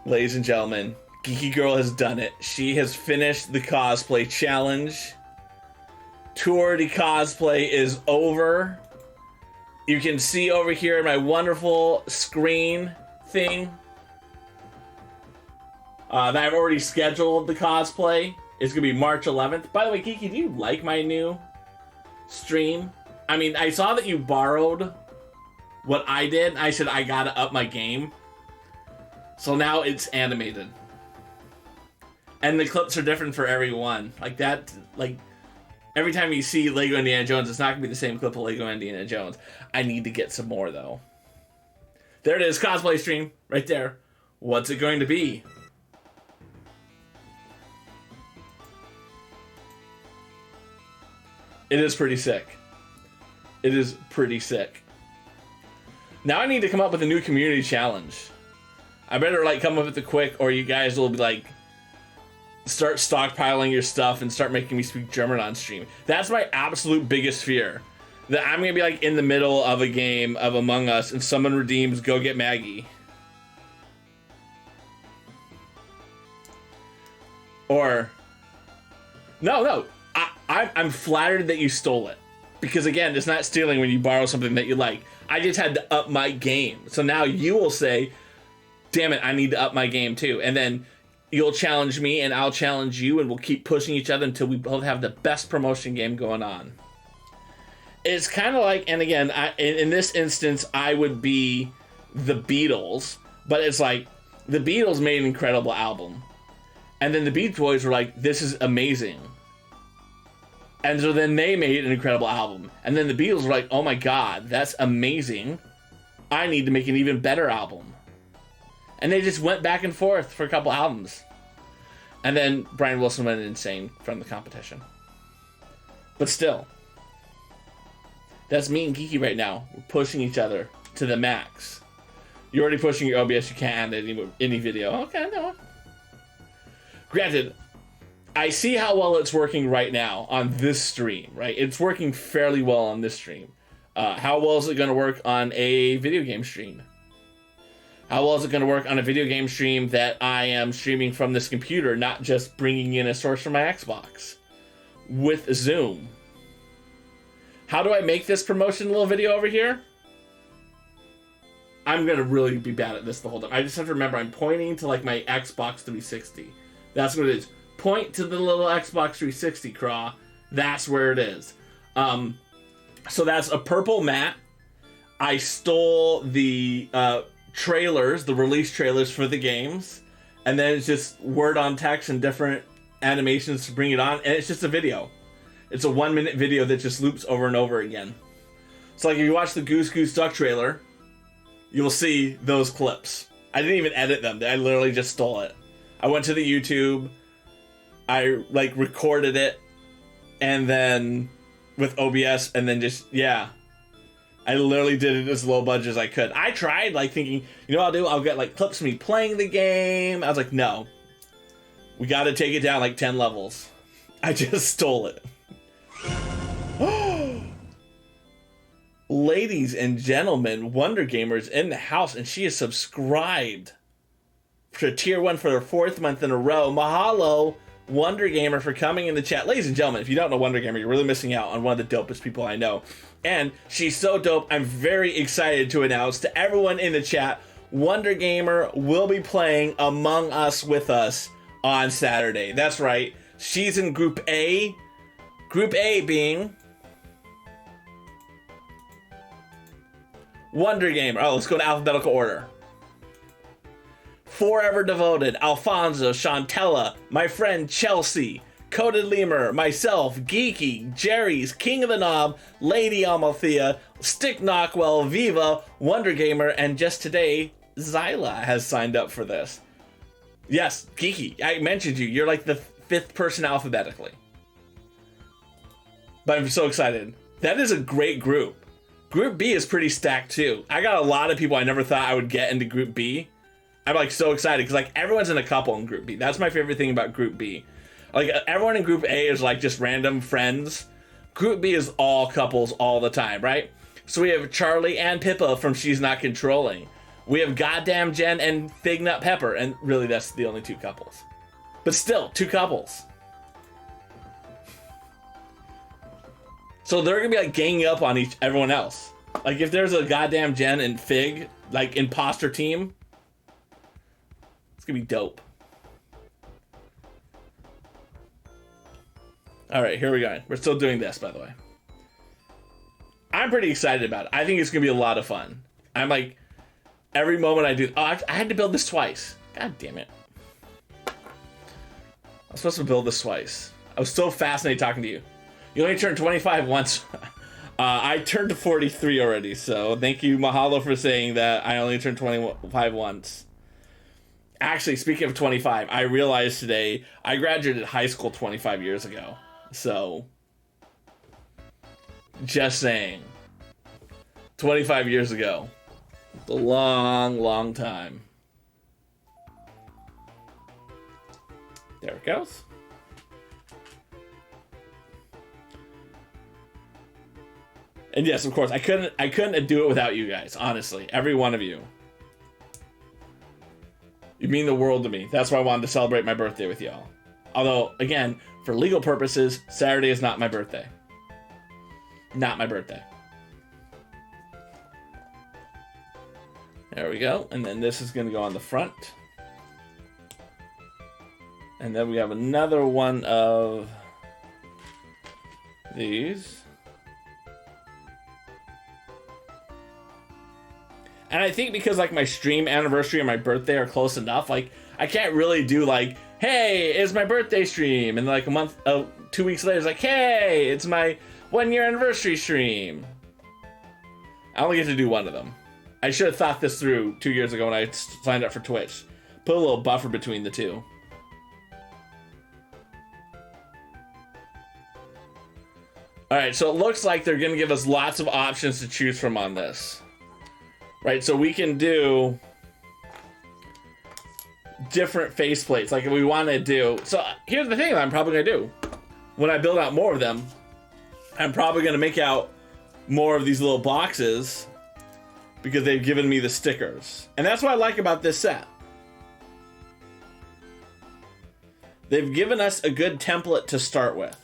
Ladies and gentlemen, Geeky Girl has done it. She has finished the cosplay challenge. Tour de cosplay is over. You can see over here in my wonderful screen thing that I've already scheduled the cosplay. It's going to be March 11th. By the way, Kiki, do you like my new stream? I mean, I saw that you borrowed what I did. I said I got to up my game. So now it's animated. And the clips are different for everyone. Like that, like, every time you see Lego Indiana Jones, it's not going to be the same clip of Lego Indiana Jones. I need to get some more, though. There it is, cosplay stream, right there. What's it going to be? It is pretty sick. It is pretty sick. Now I need to come up with a new community challenge. I better, like, come up with it quick, or you guys will be, like, start stockpiling your stuff and start making me speak German on stream. That's my absolute biggest fear. That I'm gonna be like in the middle of a game of Among Us and someone redeems Go Get Maggie. Or no, I'm flattered that you stole it. Because again, it's not stealing when you borrow something that you like. I just had to up my game. So now you will say, damn it, I need to up my game too. And then you'll challenge me and I'll challenge you and we'll keep pushing each other until we both have the best promotion game going on. It's kind of like, and again, in this instance, I would be the Beatles, but it's like, the Beatles made an incredible album. And then the Beach Boys were like, this is amazing. And so then they made an incredible album. And then the Beatles were like, oh my god, that's amazing. I need to make an even better album. And they just went back and forth for a couple albums. And then Brian Wilson went insane from the competition. But still, that's me and Geeky right now. We're pushing each other to the max. You're already pushing your OBS, you can't add any video. Okay, no. Granted, I see how well it's working right now on this stream, right? It's working fairly well on this stream. How well is it going to work on a video game stream? How well is it going to work on a video game stream that I am streaming from this computer, not just bringing in a source from my Xbox? With Zoom. How do I make this promotion little video over here? I'm going to really be bad at this the whole time. I just have to remember I'm pointing to like my Xbox 360. That's what it is. Point to the little Xbox 360 craw. That's where it is. So that's a purple mat. I stole the trailers, the release trailers for the games, and then it's just word on text and different animations to bring it on, and it's just a video. It's a 1-minute video that just loops over and over again. So like if you watch the Goose Goose Duck trailer, you'll see those clips. I didn't even edit them. I literally just stole it. I went to the YouTube, I like recorded it, and then with OBS, and then just, yeah. I literally did it as low budget as I could. I tried like thinking, you know what I'll do? I'll get like clips of me playing the game. I was like, no. We gotta take it down like 10 levels. I just stole it. Ladies and gentlemen, Wonder Gamer's in the house, and she is subscribed to Tier 1 for her 4th month in a row. Mahalo, Wonder Gamer, for coming in the chat. Ladies and gentlemen, if you don't know Wonder Gamer, you're really missing out on one of the dopest people I know. And she's so dope, I'm very excited to announce to everyone in the chat, Wonder Gamer will be playing Among Us with us on Saturday. That's right. She's in Group A. Group A being Wonder Gamer. Oh, let's go in alphabetical order. Forever Devoted, Alfonso, Shantella, my friend Chelsea, Coded Lemur, myself, Geeky, Jerry's, King of the Knob, Lady Amalthea, Stick Knockwell, Viva, Wonder Gamer, and just today, Zyla has signed up for this. Yes, Geeky, I mentioned you. You're like the 5th person alphabetically. But I'm so excited. That is a great group. Group B is pretty stacked too. I got a lot of people I never thought I would get into Group B. I'm like so excited because like everyone's in a couple in Group B. That's my favorite thing about Group B. Like everyone in Group A is like just random friends. Group B is all couples all the time, right? So we have Charlie and Pippa from She's Not Controlling. We have Goddamn Jen and Fig Nut Pepper, and really that's the only 2 couples. But still, 2 couples. So they're gonna be like ganging up on everyone else. Like if there's a Goddamn Jen and Fig, like imposter team, it's gonna be dope. All right, here we go. We're still doing this, by the way. I'm pretty excited about it. I think it's gonna be a lot of fun. I'm like, every moment I do. Oh, I had to build this twice. God damn it. I was supposed to build this twice. I was so fascinated talking to you. You only turned 25 once. I turned to 43 already, so thank you, Mahalo, for saying that I only turned 25 once. Actually, speaking of 25, I realized today I graduated high school 25 years ago. So, just saying. 25 years ago. It's a long, long time. There it goes. And yes, of course, I couldn't do it without you guys, honestly. Every one of you. You mean the world to me. That's why I wanted to celebrate my birthday with y'all. Although, again, for legal purposes, Saturday is not my birthday. Not my birthday. There we go. And then this is going to go on the front. And then we have another one of these. And I think because like my stream anniversary and my birthday are close enough, like I can't really do like, hey, it's my birthday stream, and like a month, 2 weeks later, it's like, hey, it's my 1-year anniversary stream. I only get to do one of them. I should have thought this through 2 years ago when I signed up for Twitch. Put a little buffer between the two. All right, so it looks like they're gonna give us lots of options to choose from on this. Right, so we can do different faceplates, like if we want to do. So here's the thing that I'm probably going to do. When I build out more of them, I'm probably going to make out more of these little boxes because they've given me the stickers. And that's what I like about this set. They've given us a good template to start with.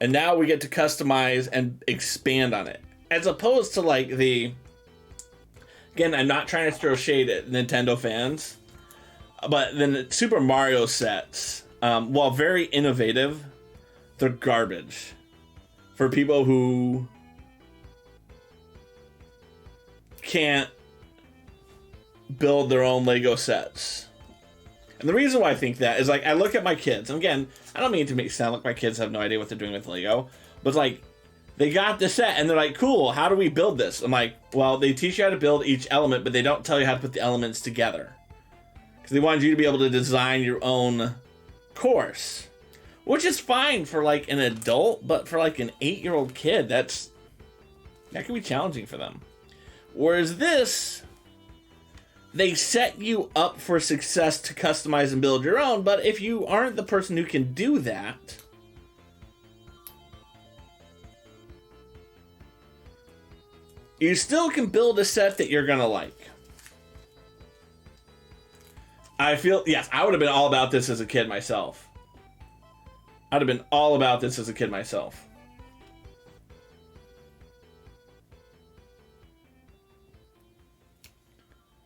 And now we get to customize and expand on it. As opposed to like the, again, I'm not trying to throw shade at Nintendo fans, but the Super Mario sets, while very innovative, they're garbage for people who can't build their own Lego sets. And the reason why I think that is like, I look at my kids, and again, I don't mean to make it sound like my kids have no idea what they're doing with Lego, but like, they got the set and they're like, cool, how do we build this? I'm like, well, they teach you how to build each element, but they don't tell you how to put the elements together. Because they wanted you to be able to design your own course. Which is fine for like an adult, but for like an 8-year-old kid, that can be challenging for them. Whereas this, they set you up for success to customize and build your own, but if you aren't the person who can do that, you still can build a set that you're gonna like. I feel, yes, I would have been all about this as a kid myself. I'd have been all about this as a kid myself.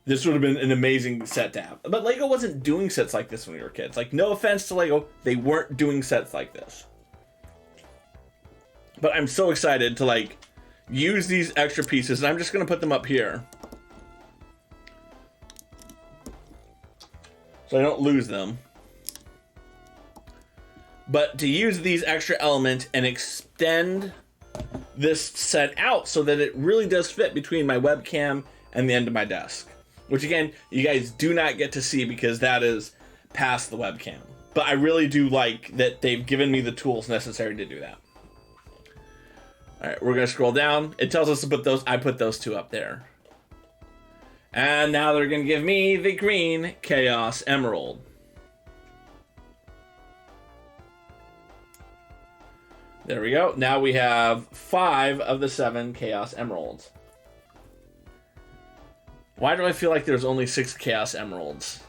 This would have been an amazing set to have. But LEGO wasn't doing sets like this when we were kids. Like, no offense to LEGO, they weren't doing sets like this. But I'm so excited to, like, use these extra pieces, and I'm just going to put them up here. So I don't lose them. But to use these extra elements and extend this set out so that it really does fit between my webcam and the end of my desk. Which again, you guys do not get to see because that is past the webcam. But I really do like that they've given me the tools necessary to do that. Alright, we're going to scroll down. It tells us to put those, I put those two up there. And now they're going to give me the green Chaos Emerald. There we go. Now we have 5 of the 7 Chaos Emeralds. Why do I feel like there's only 6 Chaos Emeralds?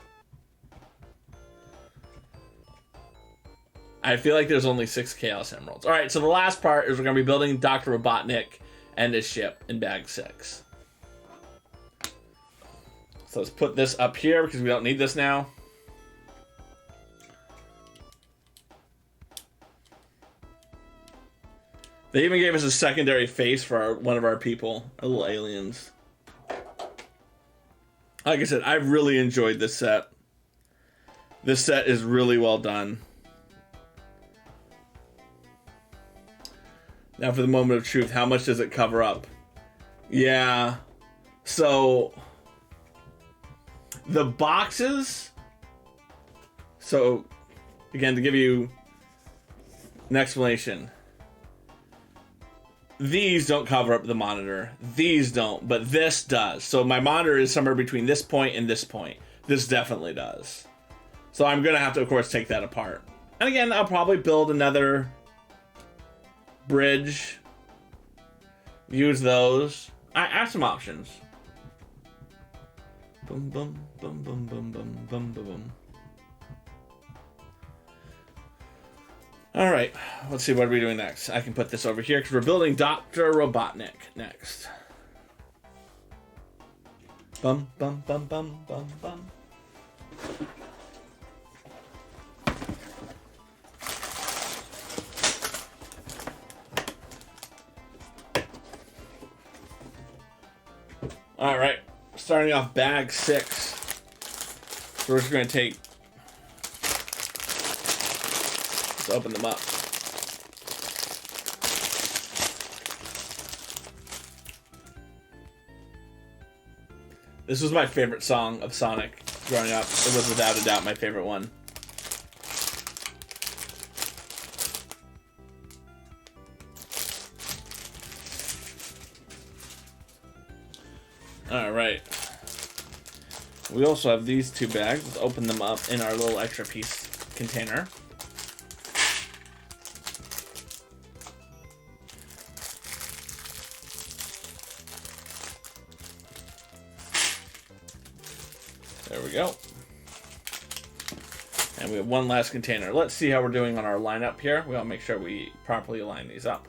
I feel like there's only 6 Chaos Emeralds. Alright, so the last part is we're going to be building Dr. Robotnik and his ship in bag 6. So let's put this up here because we don't need this now. They even gave us a secondary face for one of our people, our little aliens. Like I said, I've really enjoyed this set. This set is really well done. Now for the moment of truth, how much does it cover up? Yeah, so the boxes, so again, to give you an explanation, these don't cover up the monitor. These don't, but this does. So my monitor is somewhere between this point and this point. This definitely does. So I'm going to have to, of course, take that apart. And again, I'll probably build another bridge. Use those. I have some options. Boom, boom, boom, boom, boom, boom, boom, boom. All right, let's see, what are we doing next? I can put this over here because we're building Dr. Robotnik next. Bum, bum, bum, bum, bum, bum. All right, starting off bag 6. So we're just going to take, let's open them up. This was my favorite song of Sonic growing up. It was without a doubt my favorite one. All right. We also have these 2 bags. Let's open them up in our little extra piece container. There we go. And we have one last container. Let's see how we're doing on our lineup here. We want to make sure we properly align these up.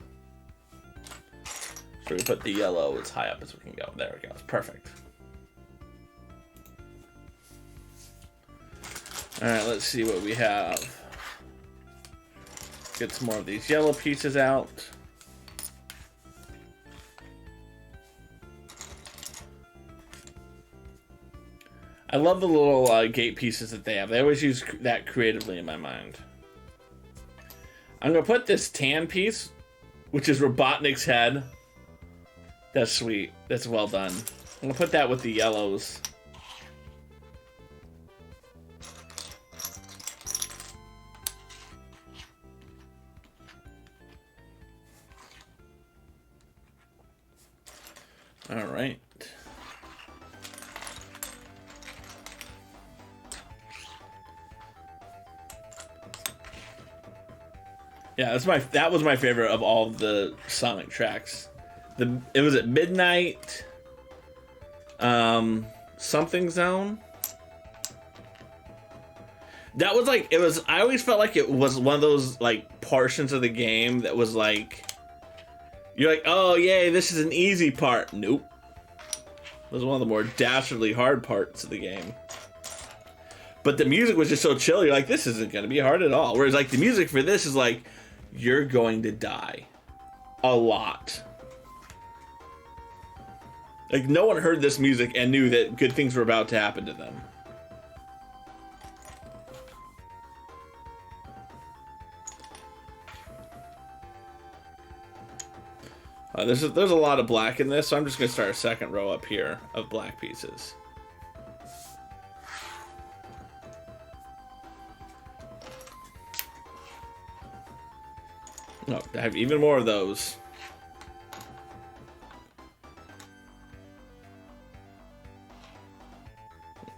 So we put the yellow as high up as we can go. There we go. It's perfect. Alright, let's see what we have. Get some more of these yellow pieces out. I love the little gate pieces that they have. They always use that creatively in my mind. I'm going to put this tan piece which is Robotnik's head. That's sweet. That's well done. I'm gonna put that with the yellows. All right. Yeah, that was my favorite of all of the Sonic tracks. It was at midnight. Something Zone. That was like I always felt like it was one of those like portions of the game that was like you're like, oh yay, this is an easy part. Nope. It was one of the more dastardly hard parts of the game. But the music was just so chill, you're like, this isn't gonna be hard at all. Whereas like the music for this is like, you're going to die. A lot. Like, no one heard this music and knew that good things were about to happen to them. There's a lot of black in this, so I'm just going to start a second row up here of black pieces. Oh, I have even more of those.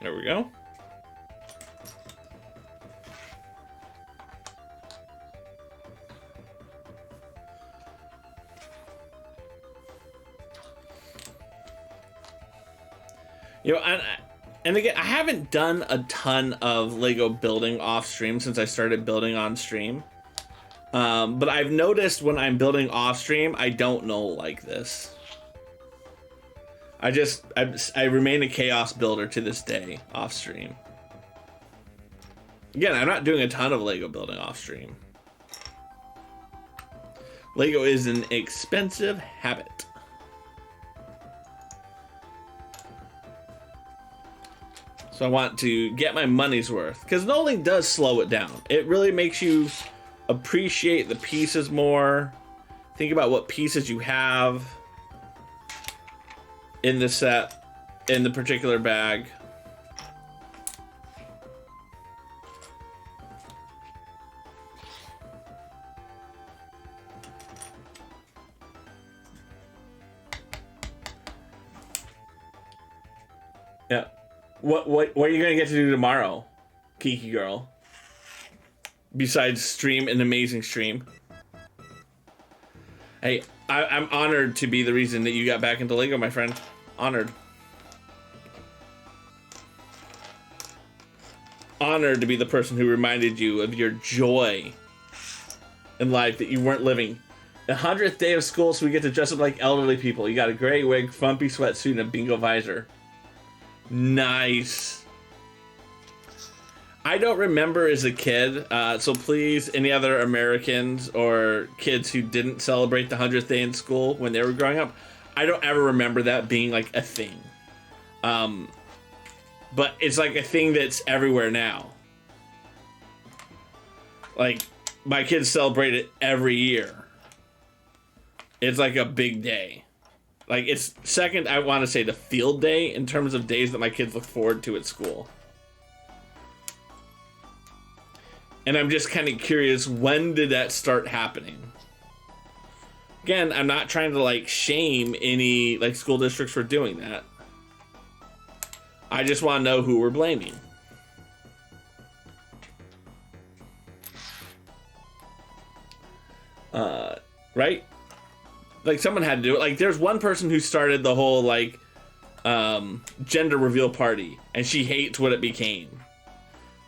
There we go. You know, and again, I haven't done a ton of Lego building off stream since I started building on stream. But I've noticed when I'm building off stream, I don't know like this. I remain a chaos builder to this day off stream. Again, I'm not doing a ton of Lego building off stream. Lego is an expensive habit. So I want to get my money's worth. Because knolling does slow it down. It really makes you appreciate the pieces more. Think about what pieces you have in the set, in the particular bag. Yeah. What are you gonna get to do tomorrow, Kiki girl? Besides stream an amazing stream. Hey, I'm honored to be the reason that you got back into Lego, my friend. Honored. Honored to be the person who reminded you of your joy in life that you weren't living. The 100th day of school, so we get to dress up like elderly people. You got a gray wig, frumpy sweatsuit, and a bingo visor. Nice. I don't remember as a kid, so please, any other Americans or kids who didn't celebrate the 100th day in school when they were growing up, I don't ever remember that being like a thing. But it's like a thing that's everywhere now. Like, my kids celebrate it every year. It's like a big day. Like, it's second, I want to say, to field day in terms of days that my kids look forward to at school. And I'm just kind of curious, when did that start happening? Again, I'm not trying to, like, shame any, like, school districts for doing that. I just want to know who we're blaming. Right? Like, someone had to do it. Like, there's one person who started the whole, like, gender reveal party, and she hates what it became.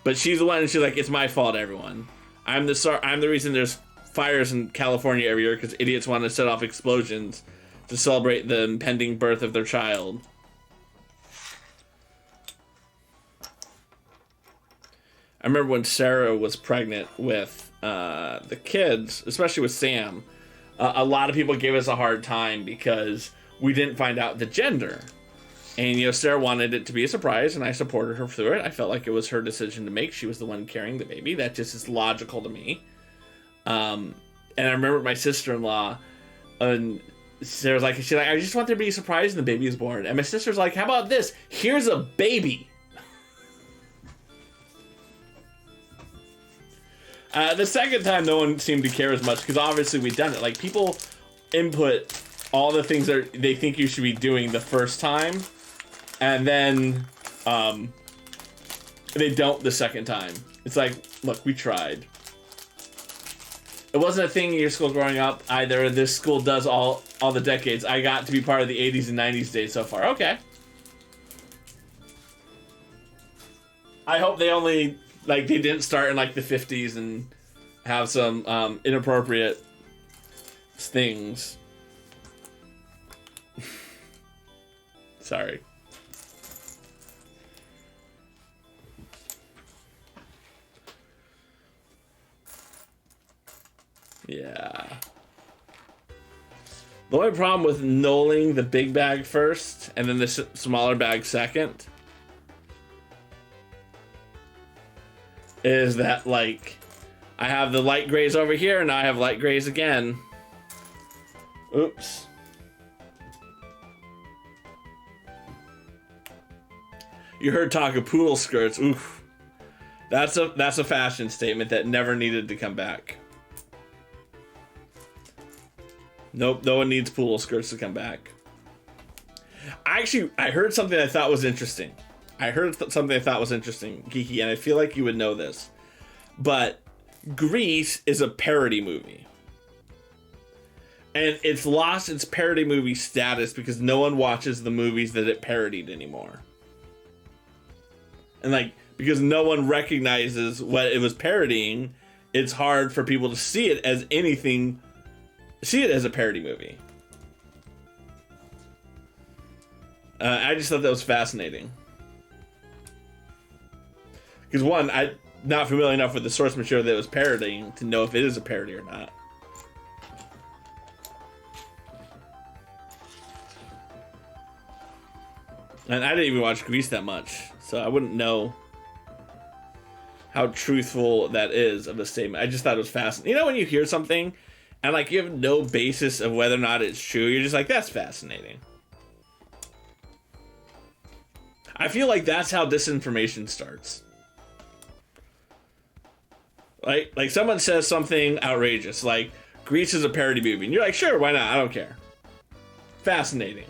But she's the one, and she's like, it's my fault, everyone. I'm the reason there's fires in California every year, because idiots want to set off explosions to celebrate the impending birth of their child. I remember when Sarah was pregnant with the kids, especially with Sam, a lot of people gave us a hard time because we didn't find out the gender. And, you know, Sarah wanted it to be a surprise, and I supported her through it. I felt like it was her decision to make. She was the one carrying the baby. That just is logical to me. And I remember my sister-in-law And Sarah's like, she's like, I just want there to be a surprise when the baby is born. And my sister's like, how about this? Here's a baby. The second time, no one seemed to care as much because obviously we'd done it. Like, people input all the things that they think you should be doing the first time, and then they don't the second time. It's like, look, we tried. It wasn't a thing in your school growing up either. This school does all the decades. I got to be part of the 80s and 90s days so far. Okay. I hope they only, like, they didn't start in, like, the 50s and have some inappropriate things. Sorry. Yeah. The only problem with nulling the big bag first and then the smaller bag second is that, like, I have the light grays over here and now I have light grays again. Oops. You heard talk of poodle skirts. Oof. That's a fashion statement that never needed to come back. Nope, no one needs poodle skirts to come back. I heard something I thought was interesting. Geeky, and I feel like you would know this. But Grease is a parody movie. And it's lost its parody movie status because no one watches the movies that it parodied anymore. And, like, because no one recognizes what it was parodying, it's hard for people to see it as anything. See it as a parody movie. I just thought that was fascinating. Because one, I'm not familiar enough with the source material that it was parodying to know if it is a parody or not. And I didn't even watch Grease that much, so I wouldn't know how truthful that is of a statement. I just thought it was fascinating. You know when you hear something and, like, you have no basis of whether or not it's true, you're just like, that's fascinating. I feel like that's how disinformation starts. Like someone says something outrageous, like, Grease is a parody movie, and you're like, sure, why not? I don't care. Fascinating.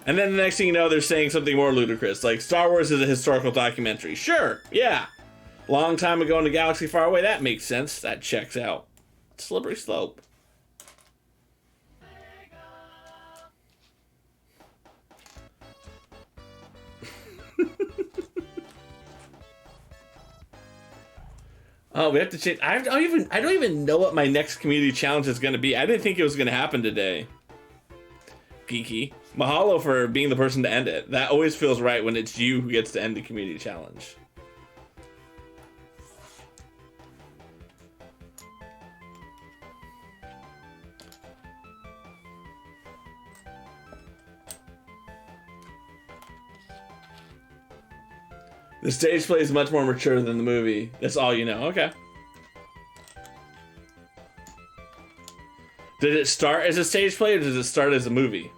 And then the next thing you know, they're saying something more ludicrous, like, Star Wars is a historical documentary. Sure, yeah. Long time ago in a galaxy far away, that makes sense. That checks out. Slippery slope. Oh, we have to change. I don't even know what my next community challenge is going to be. I didn't think it was going to happen today. Geeky. Mahalo for being the person to end it. That always feels right when it's you who gets to end the community challenge. The stage play is much more mature than the movie. That's all you know. Okay. Did it start as a stage play or did it start as a movie?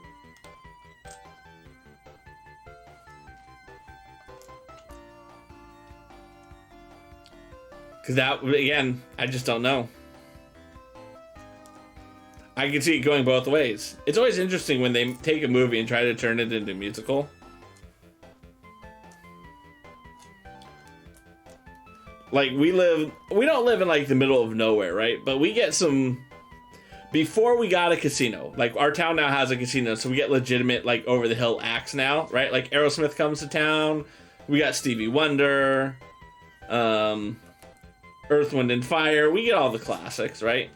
Because that, again, I just don't know. I can see it going both ways. It's always interesting when they take a movie and try to turn it into a musical. Like, we don't live in, like, the middle of nowhere, right? But we get some, before we got a casino, like, our town now has a casino, so we get legitimate, like, over-the-hill acts now, right? Like, Aerosmith comes to town, we got Stevie Wonder, Earth, Wind, and Fire, we get all the classics, right?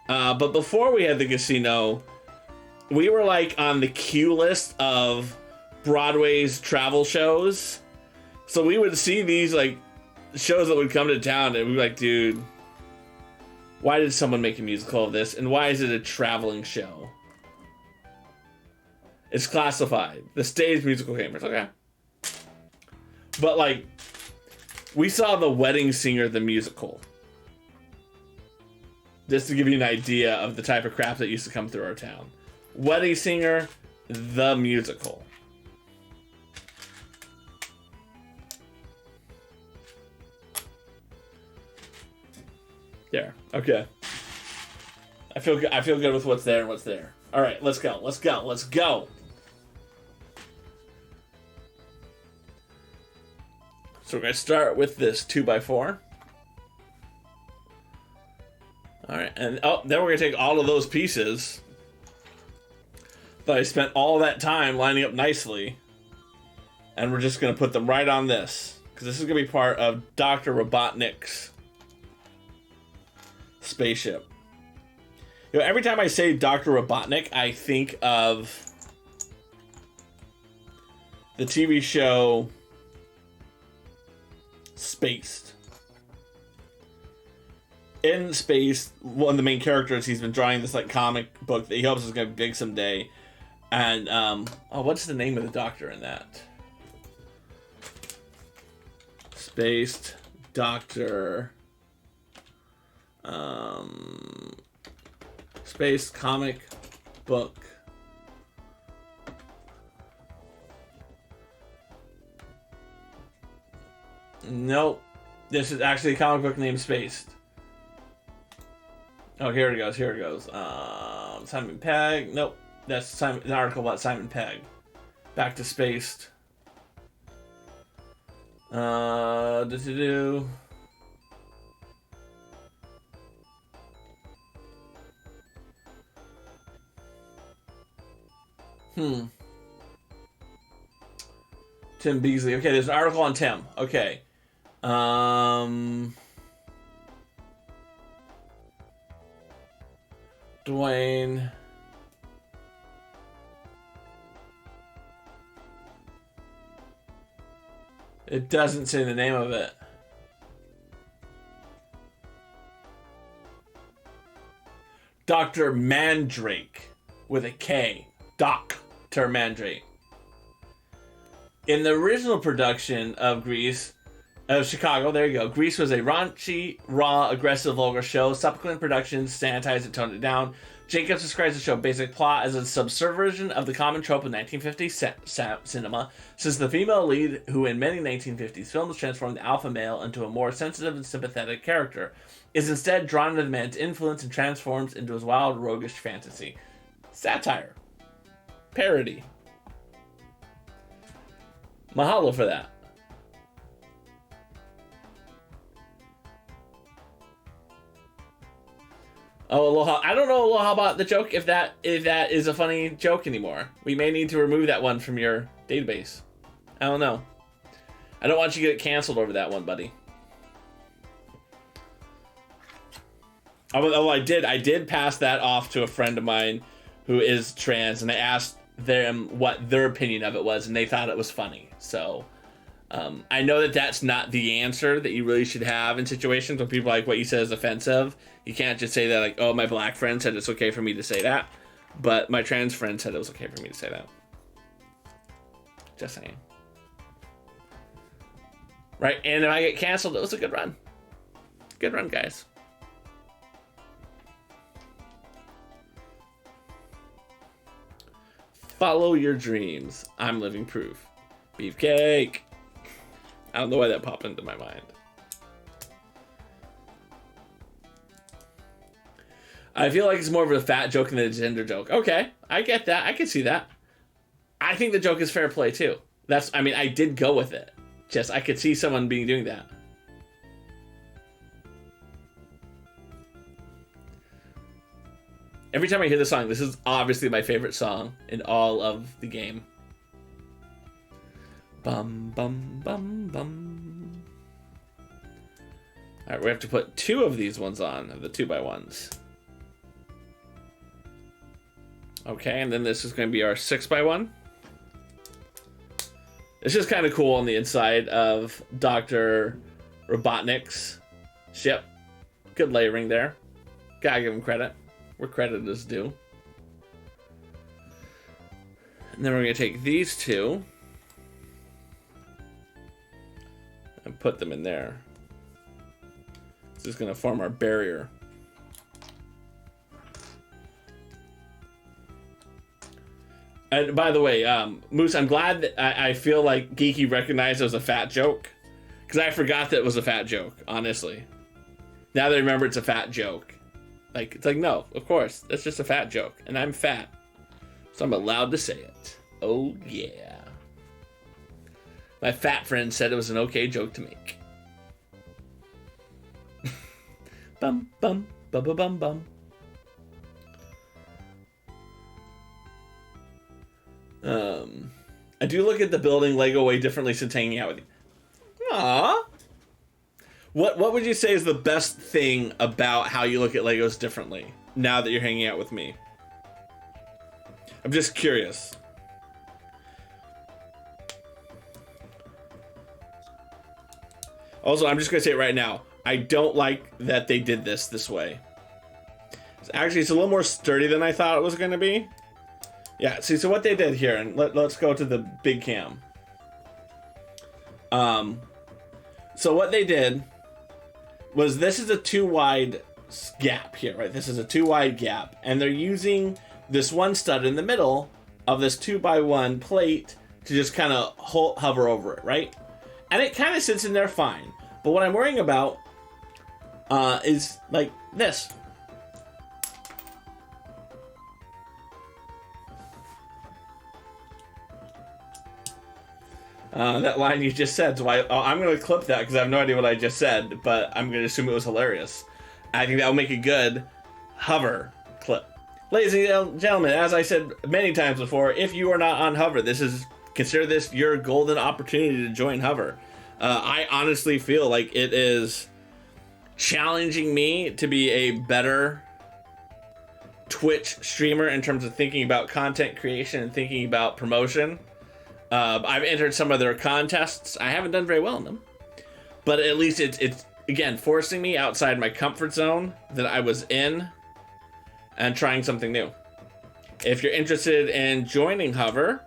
But before we had the casino, we were, like, on the queue list of Broadway's travel shows, so we would see these, like, shows that would come to town, and we'd be like, dude, why did someone make a musical of this? And why is it a traveling show? It's classified. The stage musical gamers. Okay. But, like, we saw The Wedding Singer, the musical. Just to give you an idea of the type of crap that used to come through our town. Wedding Singer, the musical. There. Okay. I feel good with what's there and what's there. All right, let's go. Let's go. Let's go. So we're gonna start with this 2x4. All right, and then we're gonna take all of those pieces that I spent all that time lining up nicely, and we're just gonna put them right on this, because this is gonna be part of Dr. Robotnik's spaceship. You know, every time I say Dr. Robotnik, I think of the TV show Spaced. In Space, one of the main characters, he's been drawing this like comic book that he hopes is going to be big someday. And what's the name of the doctor in that? Spaced Doctor. Space comic book. Nope. This is actually a comic book named Spaced. Oh, here it goes. Here it goes. Simon Pegg. Nope. That's an article about Simon Pegg. Back to Spaced. Do. Tim Beasley. Okay, there's an article on Tim. Okay. Dwayne. It doesn't say the name of it. Dr. Mandrake with a K. Dr. Mandrake. In the original production of Chicago, there you go. Grease was a raunchy, raw, aggressive, vulgar show. Subsequent productions sanitized and toned it down. Jacobs describes the show's basic plot as a subversion of the common trope of 1950s cinema, since the female lead, who in many 1950s films transformed the alpha male into a more sensitive and sympathetic character, is instead drawn into the man's influence and transforms into his wild, roguish fantasy. Satire. Parody. Mahalo for that. Oh, Aloha. I don't know, Aloha, about the joke, if that is a funny joke anymore. We may need to remove that one from your database. I don't know. I don't want you to get canceled over that one, buddy. Oh, I did pass that off to a friend of mine who is trans, and I asked them what their opinion of it was, and they thought it was funny. So I know that that's not the answer that you really should have in situations when people are like, what you said is offensive. You can't just say that, like, oh, my black friend said it's okay for me to say that, but my trans friend said it was okay for me to say that. Just saying. Right, and if I get canceled, it was a good run. Good run, guys. Follow your dreams. I'm living proof. Beefcake. I don't know why that popped into my mind. I feel like it's more of a fat joke than a gender joke. Okay, I get that. I can see that. I think the joke is fair play too. I did go with it. Just, I could see someone doing that. Every time I hear the song, this is obviously my favorite song in all of the game. Bum, bum, bum, bum. Alright, we have to put 2 of these ones on, of the 2x1s. Okay, and then this is going to be our 6x1. It's just kind of cool on the inside of Dr. Robotnik's ship. Good layering there. Gotta give him credit. Where credit is due. And then we're going to take these 2 and put them in there. This is going to form our barrier. And by the way, Moose, I'm glad that I feel like Geeky recognized it was a fat joke. Because I forgot that it was a fat joke, honestly. Now that I remember it's a fat joke. Like, it's like, no, of course, that's just a fat joke. And I'm fat. So I'm allowed to say it. Oh, yeah. My fat friend said it was an okay joke to make. Bum, bum, bum, bum, bum, bum. I do look at the building Lego way differently since hanging out with you. Aww. What would you say is the best thing about how you look at Legos differently now that you're hanging out with me? I'm just curious. Also, I'm just gonna say it right now. I don't like that they did this way. Actually, it's a little more sturdy than I thought it was gonna be. Yeah, see, so what they did here, and let's go to the big cam. So what they did was this is a 2-wide gap here, right? This is a 2-wide gap, and they're using this one stud in the middle of this 2x1 plate to just kind of hover over it, right? And it kind of sits in there fine. But what I'm worrying about is like this. That line you just said, so I'm going to clip that because I have no idea what I just said, but I'm going to assume it was hilarious. I think that will make a good hover clip. Ladies and gentlemen, as I said many times before, if you are not on Hover, consider this your golden opportunity to join Hover. I honestly feel like it is challenging me to be a better Twitch streamer in terms of thinking about content creation and thinking about promotion. I've entered some of their contests. I haven't done very well in them, but at least it's again forcing me outside my comfort zone that I was in and trying something new. If you're interested in joining Hover,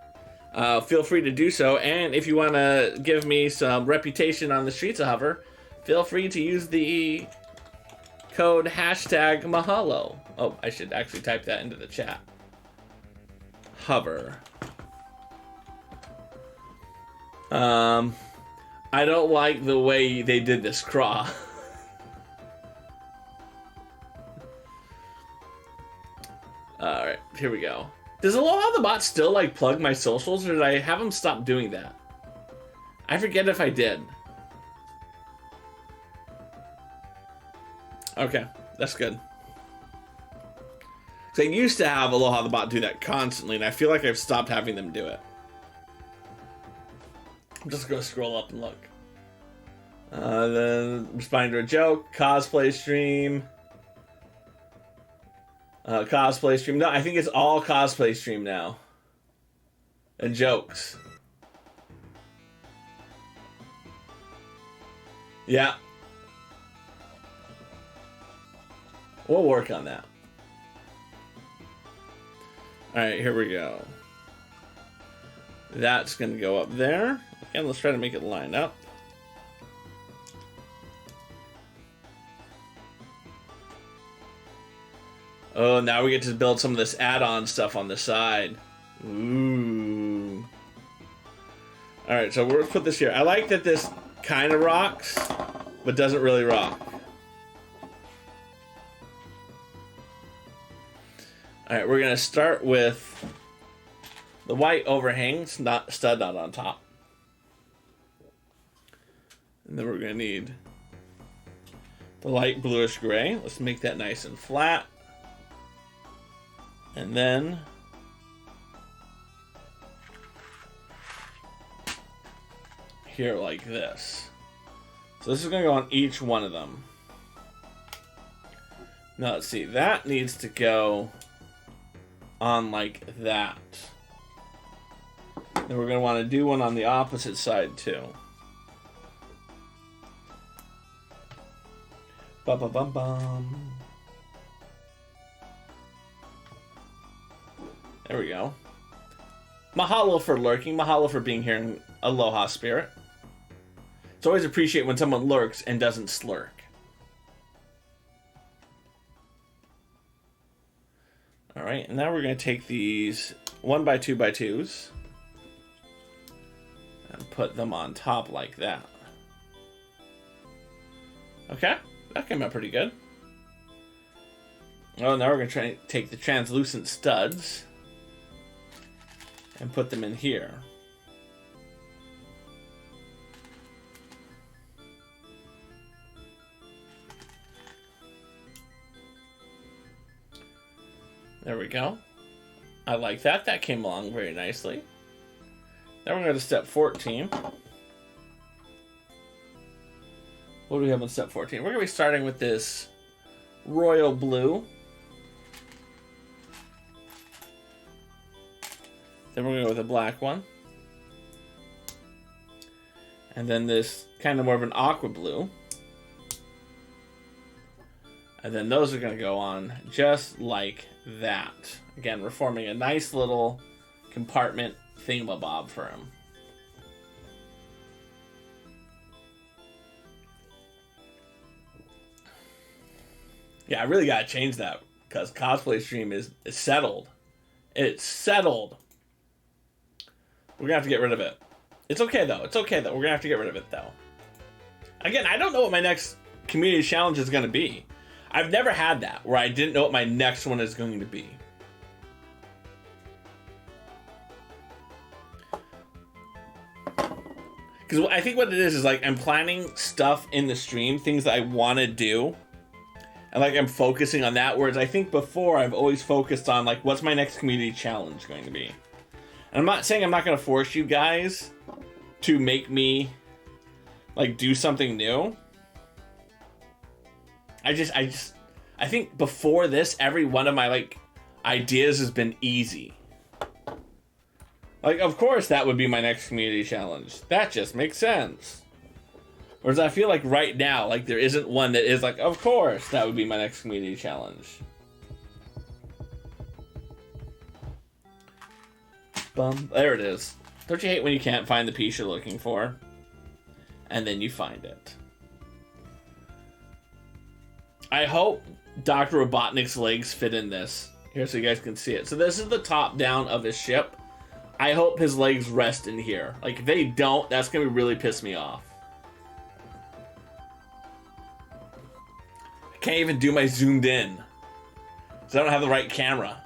feel free to do so. And if you want to give me some reputation on the streets of Hover, feel free to use the code #Mahalo. Oh, I should actually type that into the chat. Hover. I don't like the way they did this craw. Alright, here we go. Does Aloha the Bot still like plug my socials, or did I have him stop doing that? I forget if I did. Okay, that's good. So I used to have Aloha the Bot do that constantly, and I feel like I've stopped having them do it. I'm just gonna scroll up and look. Then responding to a joke, cosplay stream. Cosplay stream. No, I think it's all cosplay stream now. And jokes. Yeah. We'll work on that. Alright, here we go. That's going to go up there. Again, let's try to make it line up. Oh, now we get to build some of this add-on stuff on the side. Ooh. Alright, so we'll put this here. I like that this kind of rocks, but doesn't really rock. Alright, we're going to start with the white overhangs, stud not on top. And then we're going to need the light bluish gray. Let's make that nice and flat. And then here like this. So this is going to go on each one of them. Now let's see, that needs to go on like that. Then we're going to want to do one on the opposite side too. Ba-ba-bum-bum. There we go. Mahalo for lurking. Mahalo for being here in Aloha spirit. It's always appreciated when someone lurks and doesn't slurk. Alright, and now we're going to take these 1x2x2s. And put them on top like that. Okay, that came out pretty good. Oh, now we're going to try to take the translucent studs and put them in here. There we go. I like that. That came along very nicely. Then we're going to step 14. What do we have on step 14? We're going to be starting with this royal blue. Then we're going to go with a black one. And then this kind of more of an aqua blue. And then those are going to go on just like that. Again, we're forming a nice little compartment thingamabob for him. Yeah, I really got to change that because cosplay stream is settled. It's settled. We're going to have to get rid of it. It's okay, though. It's okay, though. We're going to have to get rid of it, though. Again, I don't know what my next community challenge is going to be. I've never had that, where I didn't know what my next one is going to be. Because I think what it is like, I'm planning stuff in the stream, things that I want to do. And, like, I'm focusing on that, whereas I think before I've always focused on, like, what's my next community challenge going to be? And I'm not saying I'm not going to force you guys to make me, like, do something new. I think before this, every one of my, like, ideas has been easy. Like, of course that would be my next community challenge. That just makes sense. Whereas I feel like right now, like, there isn't one that is like, of course that would be my next community challenge. Bum. There it is. Don't you hate when you can't find the piece you're looking for? And then you find it. I hope Dr. Robotnik's legs fit in this. Here so you guys can see it. So this is the top down of his ship. I hope his legs rest in here. Like, if they don't, that's going to really piss me off. I can't even do my zoomed in. Because I don't have the right camera.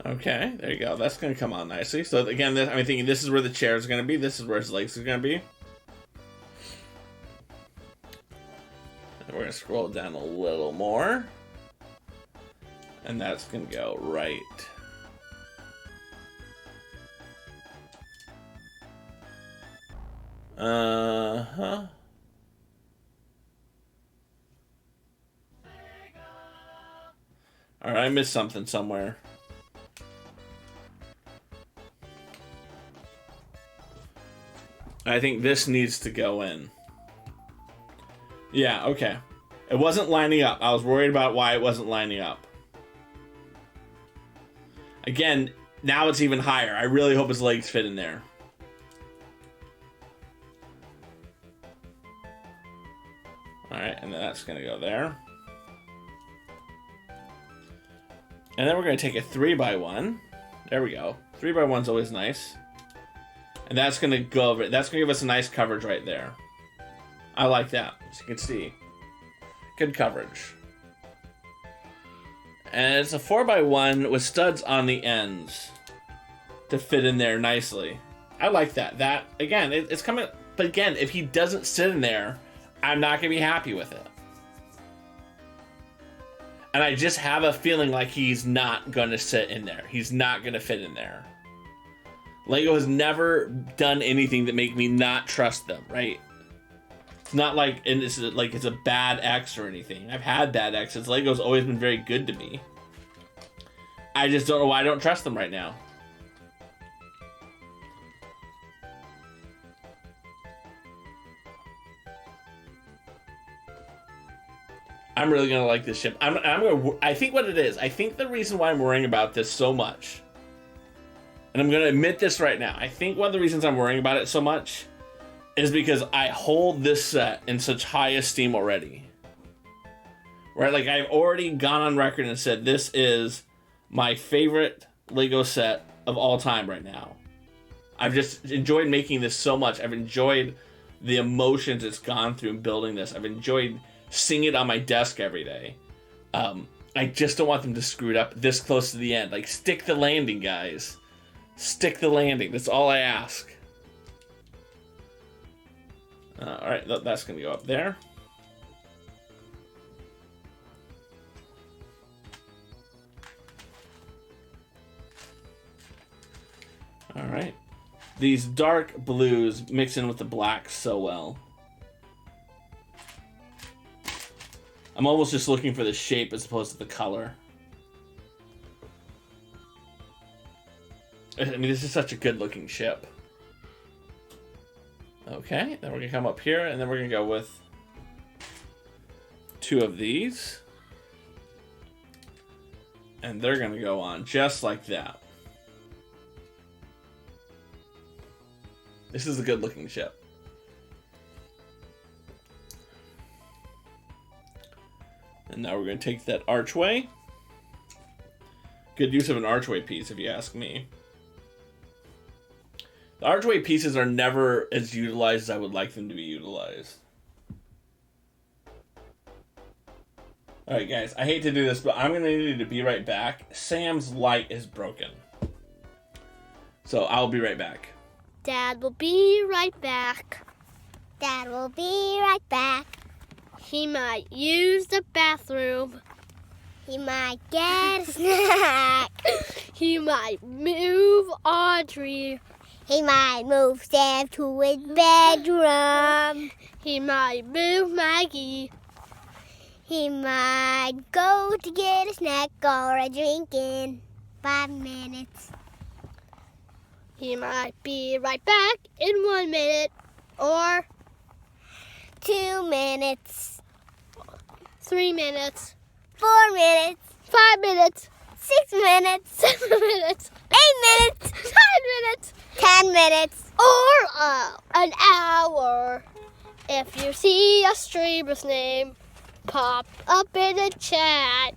Okay, there you go. That's going to come on nicely. So again, I'm thinking this is where the chair is going to be. This is where his legs are going to be. And we're going to scroll down a little more. And that's going to go right. Uh-huh. Alright, I missed something somewhere. I think this needs to go in. Yeah, okay. It wasn't lining up. I was worried about why it wasn't lining up. Again, now it's even higher. I really hope his legs fit in there. Alright, and then that's going to go there. And then we're going to take a 3x1. There we go. 3x1's always nice. And that's going to go over. That's going to give us a nice coverage right there. I like that, as you can see. Good coverage. And it's a 4x1 with studs on the ends to fit in there nicely. I like that. That, again, it's coming. But again, if he doesn't sit in there, I'm not going to be happy with it. And I just have a feeling like he's not going to sit in there. He's not going to fit in there. Lego has never done anything that make me not trust them, right? It's not like it's a bad X or anything. I've had bad X's. Lego's always been very good to me. I just don't know why I don't trust them right now. I'm really gonna like this ship. I think what it is, I think the reason why I'm worrying about this so much, and I'm gonna admit this right now, I think one of the reasons I'm worrying about it so much is because I hold this set in such high esteem already. Right? Like, I've already gone on record and said this is my favorite Lego set of all time right now. I've just enjoyed making this so much. I've enjoyed the emotions it's gone through in building this. I've enjoyed seeing it on my desk every day. I just don't want them to screw it up this close to the end. Like, stick the landing, guys. Stick the landing. That's all I ask. Alright, that's going to go up there. Alright. These dark blues mix in with the blacks so well. I'm almost just looking for the shape as opposed to the color. I mean, this is such a good looking ship. Okay, then we're going to come up here, and then we're going to go with 2 of these. And they're going to go on just like that. This is a good looking ship. And now we're going to take that archway. Good use of an archway piece, if you ask me. The archway pieces are never as utilized as I would like them to be utilized. Alright guys, I hate to do this, but I'm going to need you to be right back. Sam's light is broken. So I'll be right back. Dad will be right back. Dad will be right back. He might use the bathroom. He might get a snack. He might move Audrey. He might move Sam to his bedroom. He might move Maggie. He might go to get a snack or a drink in 5 minutes. He might be right back in 1 minute or 2 minutes, 3 minutes, 4 minutes, 5 minutes, 6 minutes, 7 minutes, 8 minutes, 9 minutes, 10 minutes, or an hour. If you see a streamer's name pop up in the chat,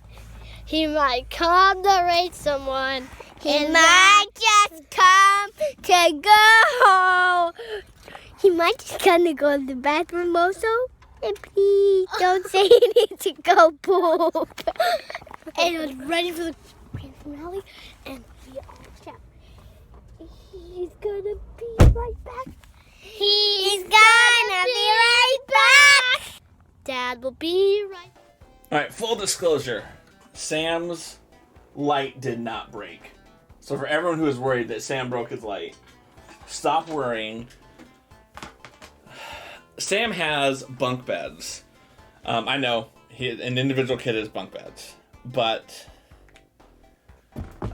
he might come to rate someone. He might just come to go. He might just come to go to the bathroom also. And please don't say he needs to go poop. And I was ready for the grand finale. And we almost have. He's gonna be right back. He's gonna be right back. Dad will be right back. Alright, full disclosure. Sam's light did not break. So for everyone who is worried that Sam broke his light, stop worrying. Sam has bunk beds. I know an individual kid has bunk beds, but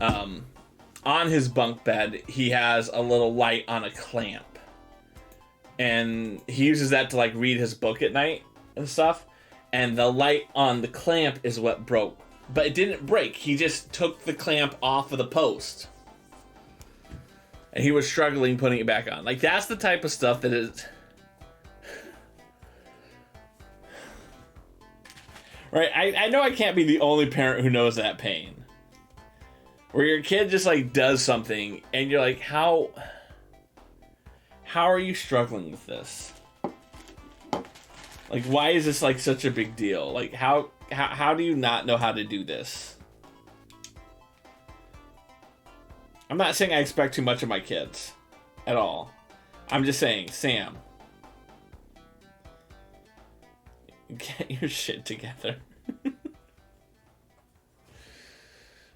on his bunk bed he has a little light on a clamp, and he uses that to like read his book at night and stuff. And the light on the clamp is what broke. But it didn't break. He just took the clamp off of the post. And he was struggling putting it back on. Like, that's the type of stuff that is... Right? I know I can't be the only parent who knows that pain. Where your kid just, like, does something, and you're like, how are you struggling with this? Like, why is this, like, such a big deal? Like, how do you not know how to do this? I'm not saying I expect too much of my kids. At all. I'm just saying, Sam. Get your shit together.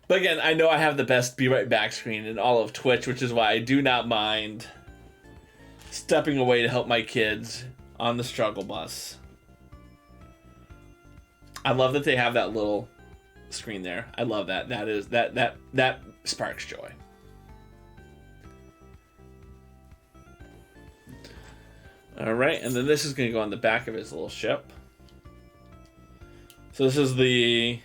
But again, I know I have the best Be Right Back screen in all of Twitch, which is why I do not mind stepping away to help my kids on the struggle bus. I love that they have that little screen there. I love that. That sparks joy. All right, and then this is going to go on the back of his little ship. So this is the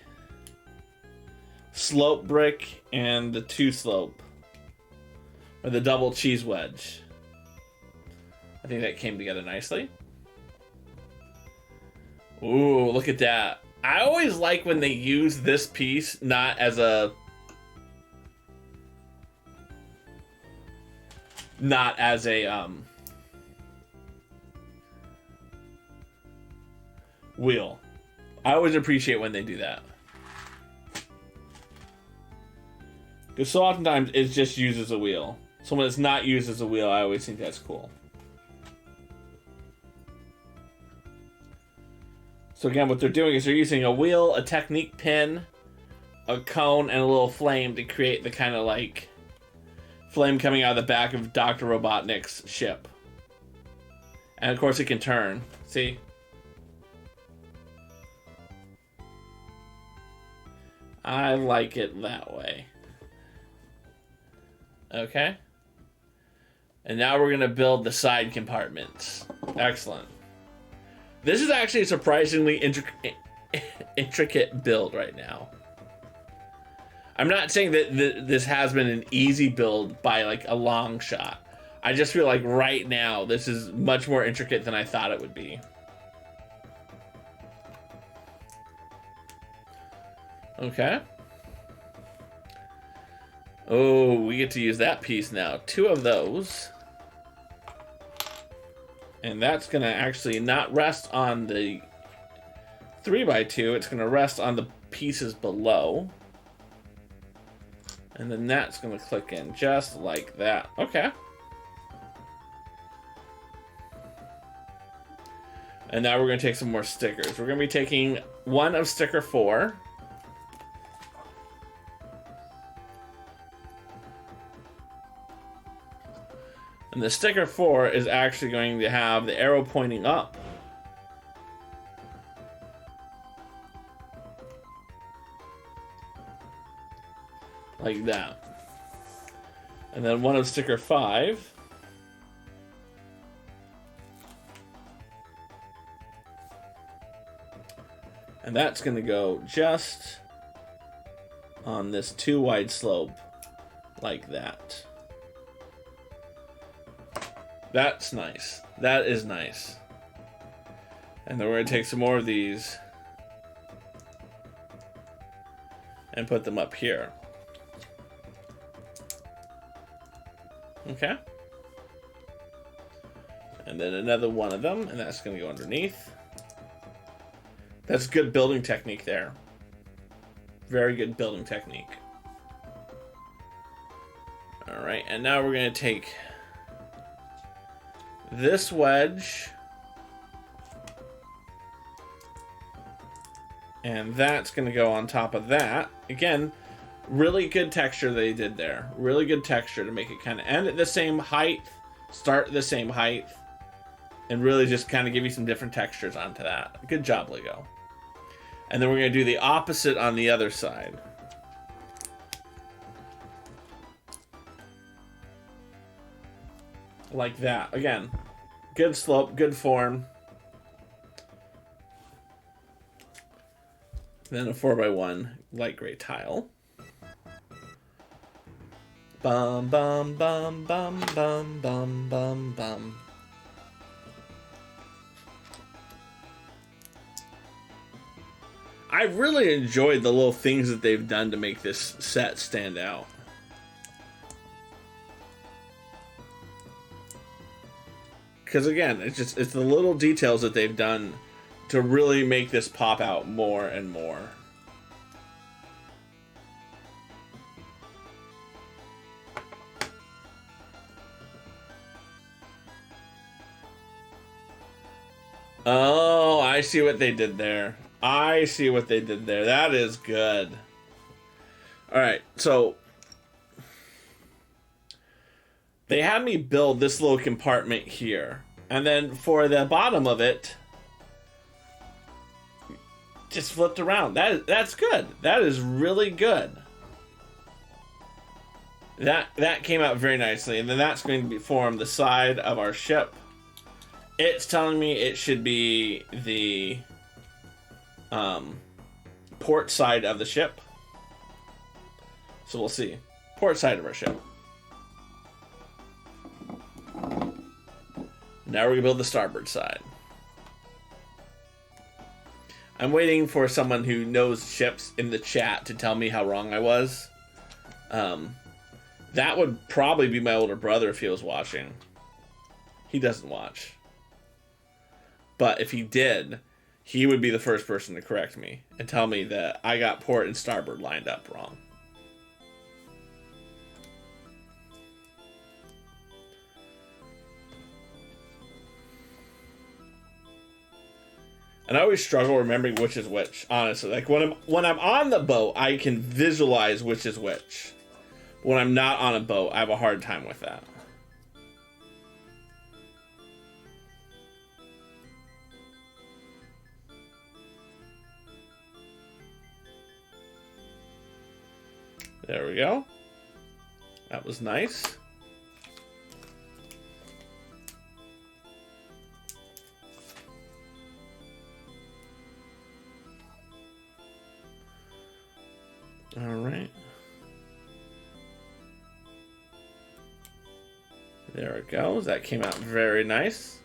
slope brick and the 2 slope, or the double cheese wedge. I think that came together nicely. Ooh, look at that. I always like when they use this piece not as a wheel. I always appreciate when they do that. Because so oftentimes it's just used as a wheel. So when it's not used as a wheel, I always think that's cool. So again, what they're doing is they're using a wheel, a technique pin, a cone, and a little flame to create the kind of like flame coming out of the back of Dr. Robotnik's ship. And of course it can turn. See? I like it that way. Okay. And now we're going to build the side compartments. Excellent. This is actually a surprisingly intricate build right now. I'm not saying that this has been an easy build by like a long shot. I just feel like right now this is much more intricate than I thought it would be. Okay. Oh, we get to use that piece now. 2 of those. And that's going to actually not rest on the 3x2. It's going to rest on the pieces below. And then that's going to click in just like that. Okay. And now we're going to take some more stickers. We're going to be taking one of sticker 4. And the sticker 4 is actually going to have the arrow pointing up. Like that. And then one of sticker 5. And that's going to go just on this 2 wide slope. Like that. That's nice. That is nice. And then we're going to take some more of these and put them up here. Okay. And then another one of them, and that's going to go underneath. That's good building technique there. Very good building technique. Alright, and now we're going to take this wedge, and that's going to go on top of that. Again, really good texture they did there. Really good texture to make it kind of end at the same height, start at the same height, and really just kind of give you some different textures onto that. Good job, Lego. And then we're going to do the opposite on the other side. Like that. Again, good slope, good form. Then a 4x1 light gray tile. Bum bum bum bum bum bum bum bum. I really enjoyed the little things that they've done to make this set stand out. Because again, it's the little details that they've done to really make this pop out more and more. Oh, I see what they did there. I see what they did there. That is good. Alright, so they had me build this little compartment here. And then for the bottom of it, just flipped around. That's good. That is really good. That came out very nicely. And then that's going to form the side of our ship. It's telling me it should be the port side of the ship. So we'll see. Port side of our ship. Now we're going to build the starboard side. I'm waiting for someone who knows ships in the chat to tell me how wrong I was. That would probably be my older brother if he was watching. He doesn't watch. But if he did, he would be the first person to correct me and tell me that I got port and starboard lined up wrong. And I always struggle remembering which is which, honestly. Like when I'm on the boat, I can visualize which is which. When I'm not on a boat, I have a hard time with that. There we go. That was nice. All right. There it goes. That came out very nice.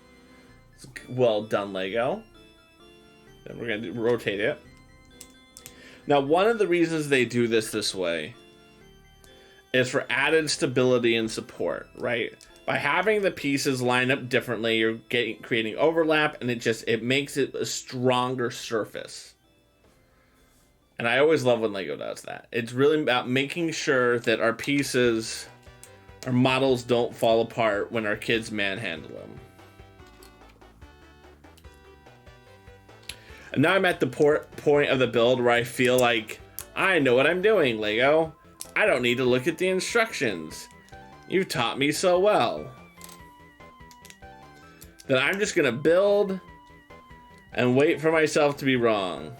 It's well done, Lego. Then we're going to rotate it. Now, one of the reasons they do this way is for added stability and support, right? By having the pieces line up differently, you're creating overlap, and it makes it a stronger surface. And I always love when Lego does that. It's really about making sure that our pieces, our models don't fall apart when our kids manhandle them. And now I'm at the point of the build where I feel like, I know what I'm doing, Lego. I don't need to look at the instructions. You've taught me so well. That I'm just gonna build and wait for myself to be wrong.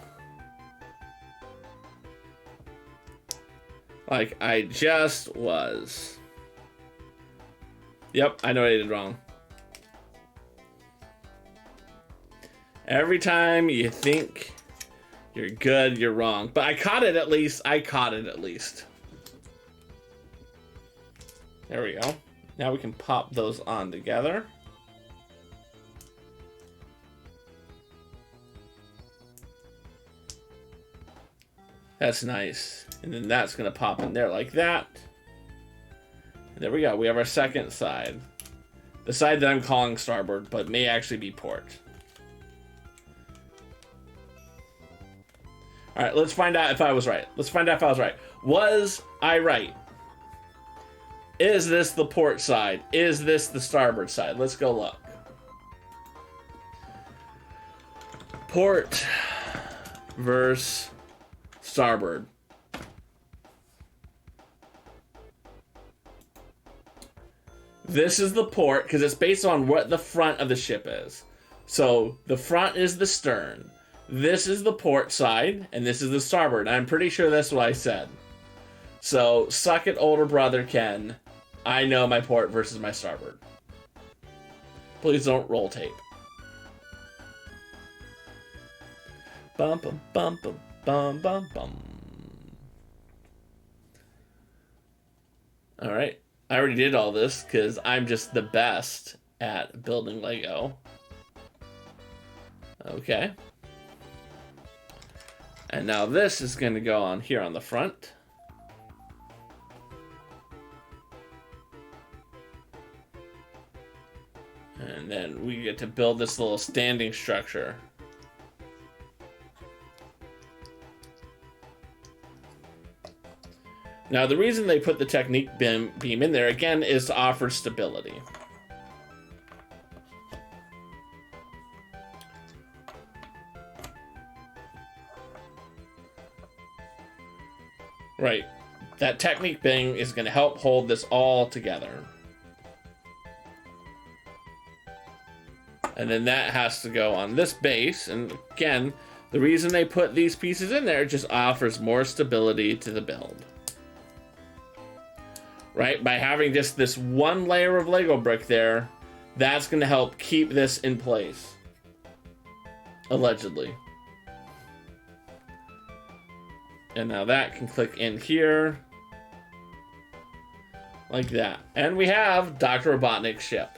Like I just was. Yep, I know what I did wrong. Every time you think you're good, you're wrong. But I caught it at least. There we go. Now we can pop those on together. That's nice. And then that's going to pop in there like that. And there we go. We have our second side. The side that I'm calling starboard, but may actually be port. All right, let's find out if I was right. Was I right? Is this the port side? Is this the starboard side? Let's go look. Port versus starboard. This is the port because it's based on what the front of the ship is. So the front is the stern. This is the port side, and this is the starboard. I'm pretty sure that's what I said. So suck it, older brother Ken. I know my port versus my starboard. Please don't roll tape. Bum bum bum bum bum bum bum. All right. I already did all this because I'm just the best at building Lego. Okay. And now this is going to go on here on the front. And then we get to build this little standing structure. Now, the reason they put the Technique beam in there, again, is to offer stability. Right. That Technique beam is going to help hold this all together. And then that has to go on this base. And again, the reason they put these pieces in there just offers more stability to the build. Right? By having just this one layer of Lego brick there, that's going to help keep this in place. Allegedly. And now that can click in here. Like that. And we have Dr. Robotnik's ship.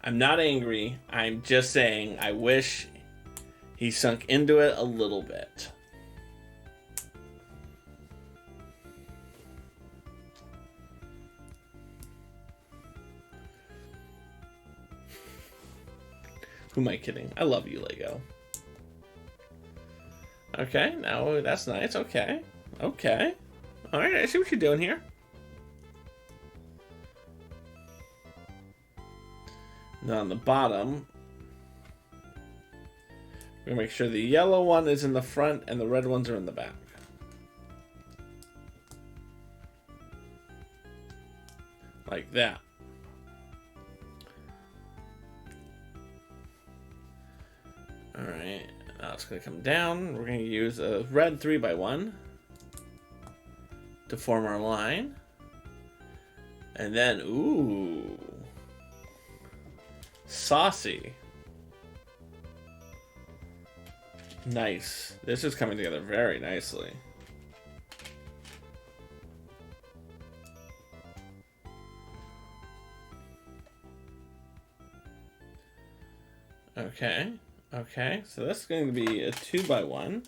I'm not angry. I'm just saying I wish he sunk into it a little bit. Who am I kidding? I love you, Lego. Okay, now that's nice. Okay. Okay. Alright, I see what you're doing here. Now on the bottom, we're gonna make sure the yellow one is in the front and the red ones are in the back. Like that. Alright, now it's gonna come down. We're gonna use a red 3x1 to form our line. And then, ooh. Saucy. Nice. This is coming together very nicely. Okay. Okay. So that's going to be a 2x1.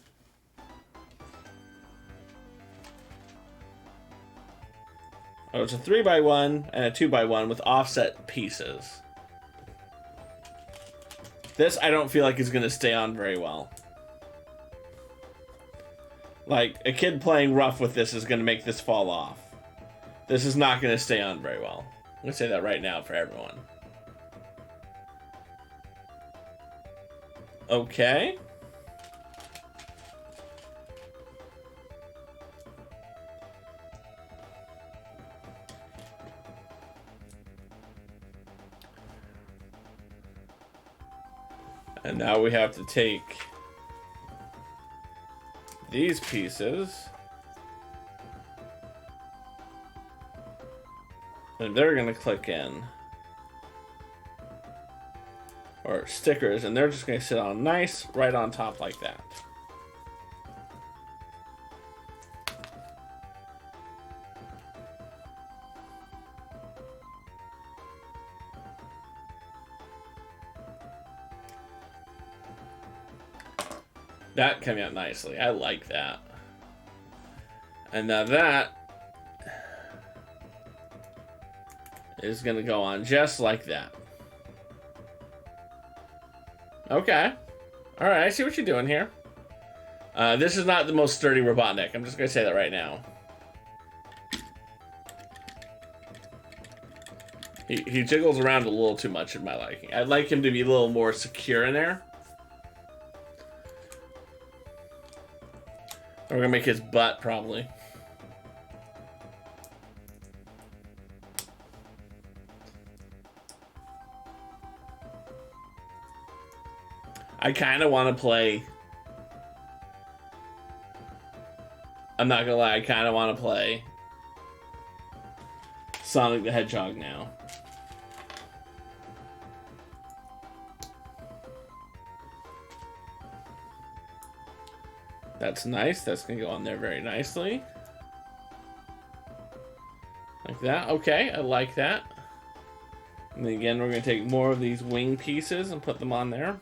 Oh, it's a 3x1 and a 2x1 with offset pieces. This, I don't feel like is going to stay on very well. Like, a kid playing rough with this is going to make this fall off. This is not going to stay on very well. I'm going to say that right now for everyone. Okay. And now we have to take these pieces and they're going to click in, or stickers, and they're just going to sit on nice right on top like that. That came out nicely. I like that. And now that is going to go on just like that. Okay. Alright, I see what you're doing here. This is not the most sturdy Robotnik. I'm just going to say that right now. He jiggles around a little too much in my liking. I'd like him to be a little more secure in there. We're gonna make his butt, probably. I kind of want to play... I'm not gonna lie, I kind of want to play Sonic the Hedgehog now. That's nice. That's going to go on there very nicely. Like that. Okay, I like that. And then again, we're going to take more of these wing pieces and put them on there.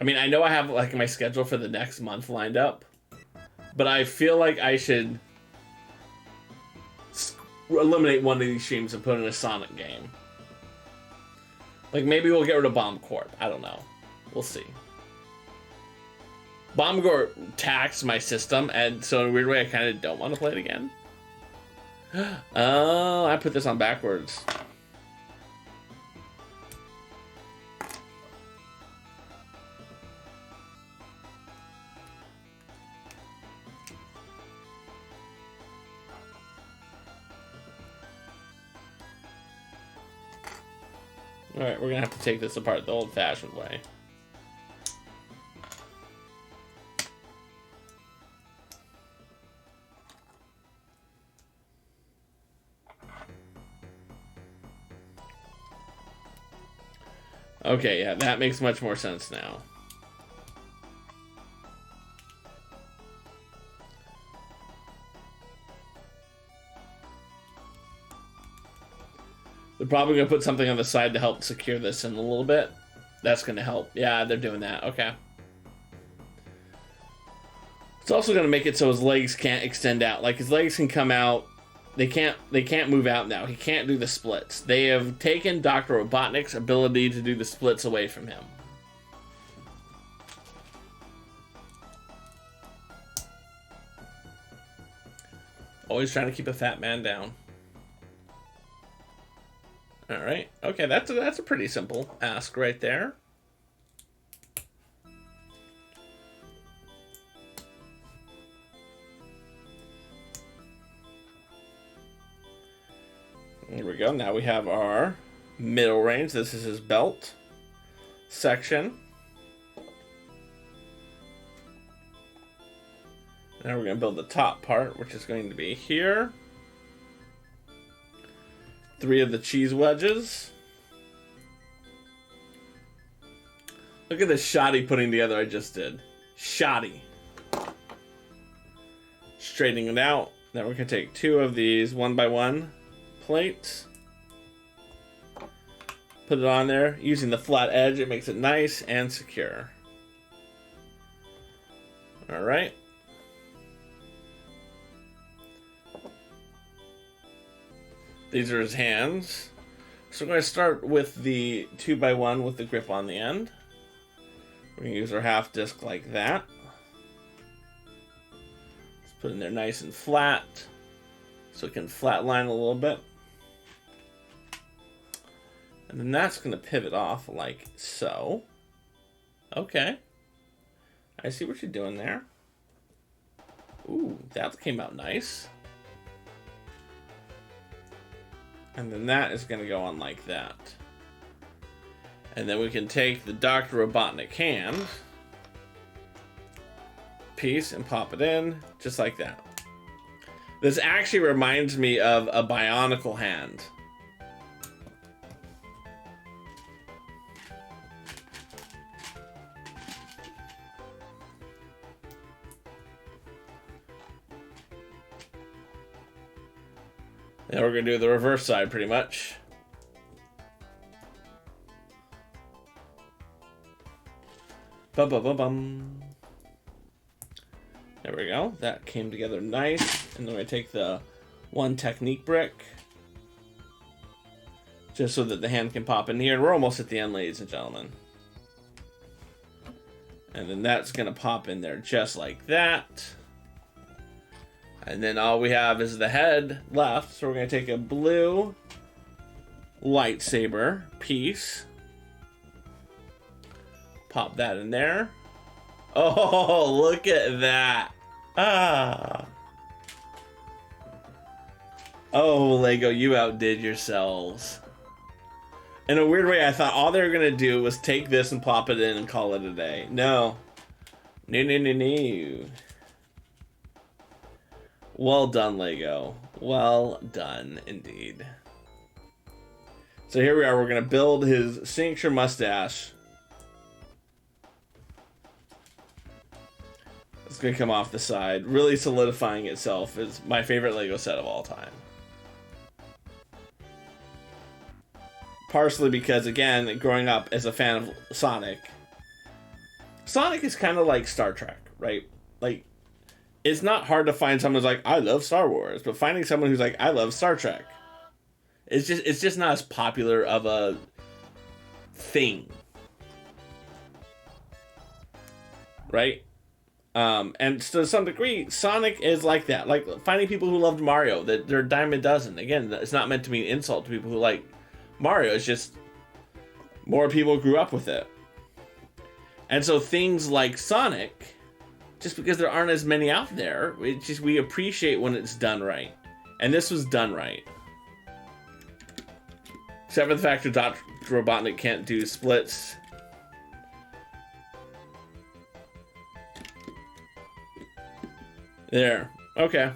I mean, I know I have like my schedule for the next month lined up, but I feel like I should eliminate one of these streams and put in a Sonic game. Like, maybe we'll get rid of Bomb Corp. I don't know. We'll see. Bomb Corp taxed my system, and so in a weird way, I kind of don't want to play it again. Oh, I put this on backwards. Alright, we're gonna have to take this apart the old-fashioned way. Okay, yeah, that makes much more sense now. They're probably going to put something on the side to help secure this in a little bit. That's going to help. Yeah, they're doing that. Okay. It's also going to make it so his legs can't extend out. Like, his legs can come out. They can't move out now. He can't do the splits. They have taken Dr. Robotnik's ability to do the splits away from him. Always trying to keep a fat man down. All right. Okay, that's a pretty simple ask right there. There we go. Now we have our middle range. This is his belt section. Now we're going to build the top part, which is going to be here. 3 of the cheese wedges. Look at the shoddy putting together I just did. Shoddy. Straightening it out. Now we're going to take 2 of these 1x1 plates. Put it on there. Using the flat edge, it makes it nice and secure. Alright. These are his hands. So we're going to start with the 2x1 with the grip on the end. We're going to use our half disc like that. Let's put it in there nice and flat so it can flat line a little bit. And then that's going to pivot off like so. Okay. I see what you're doing there. Ooh, that came out nice. And then that is going to go on like that. And then we can take the Dr. Robotnik hand piece and pop it in just like that. This actually reminds me of a Bionicle hand. Now we're going to do the reverse side pretty much. Ba-ba-ba-bum. There we go. That came together nice. And then we take the 1 technique brick. Just so that the hand can pop in here. And we're almost at the end, ladies and gentlemen. And then that's going to pop in there just like that. And then all we have is the head left. So we're going to take a blue lightsaber piece. Pop that in there. Oh, look at that. Ah. Oh, Lego, you outdid yourselves. In a weird way, I thought all they were going to do was take this and pop it in and call it a day. No. No, no, no, no. Well done, Lego. Well done, indeed. So here we are. We're going to build his signature mustache. It's going to come off the side, really solidifying itself as my favorite Lego set of all time. Partially because, again, growing up as a fan of Sonic, Sonic is kind of like Star Trek, right? Like, it's not hard to find someone who's like, I love Star Wars, but finding someone who's like, I love Star Trek, it's just not as popular of a thing, right? And to some degree, Sonic is like that. Like finding people who loved Mario, that they're a dime a dozen. Again, it's not meant to be an insult to people who like Mario. It's just more people grew up with it, and so things like Sonic. Just because there aren't as many out there, it's just we appreciate when it's done right. And this was done right. Except for the fact that Dr. Robotnik can't do splits. There. Okay.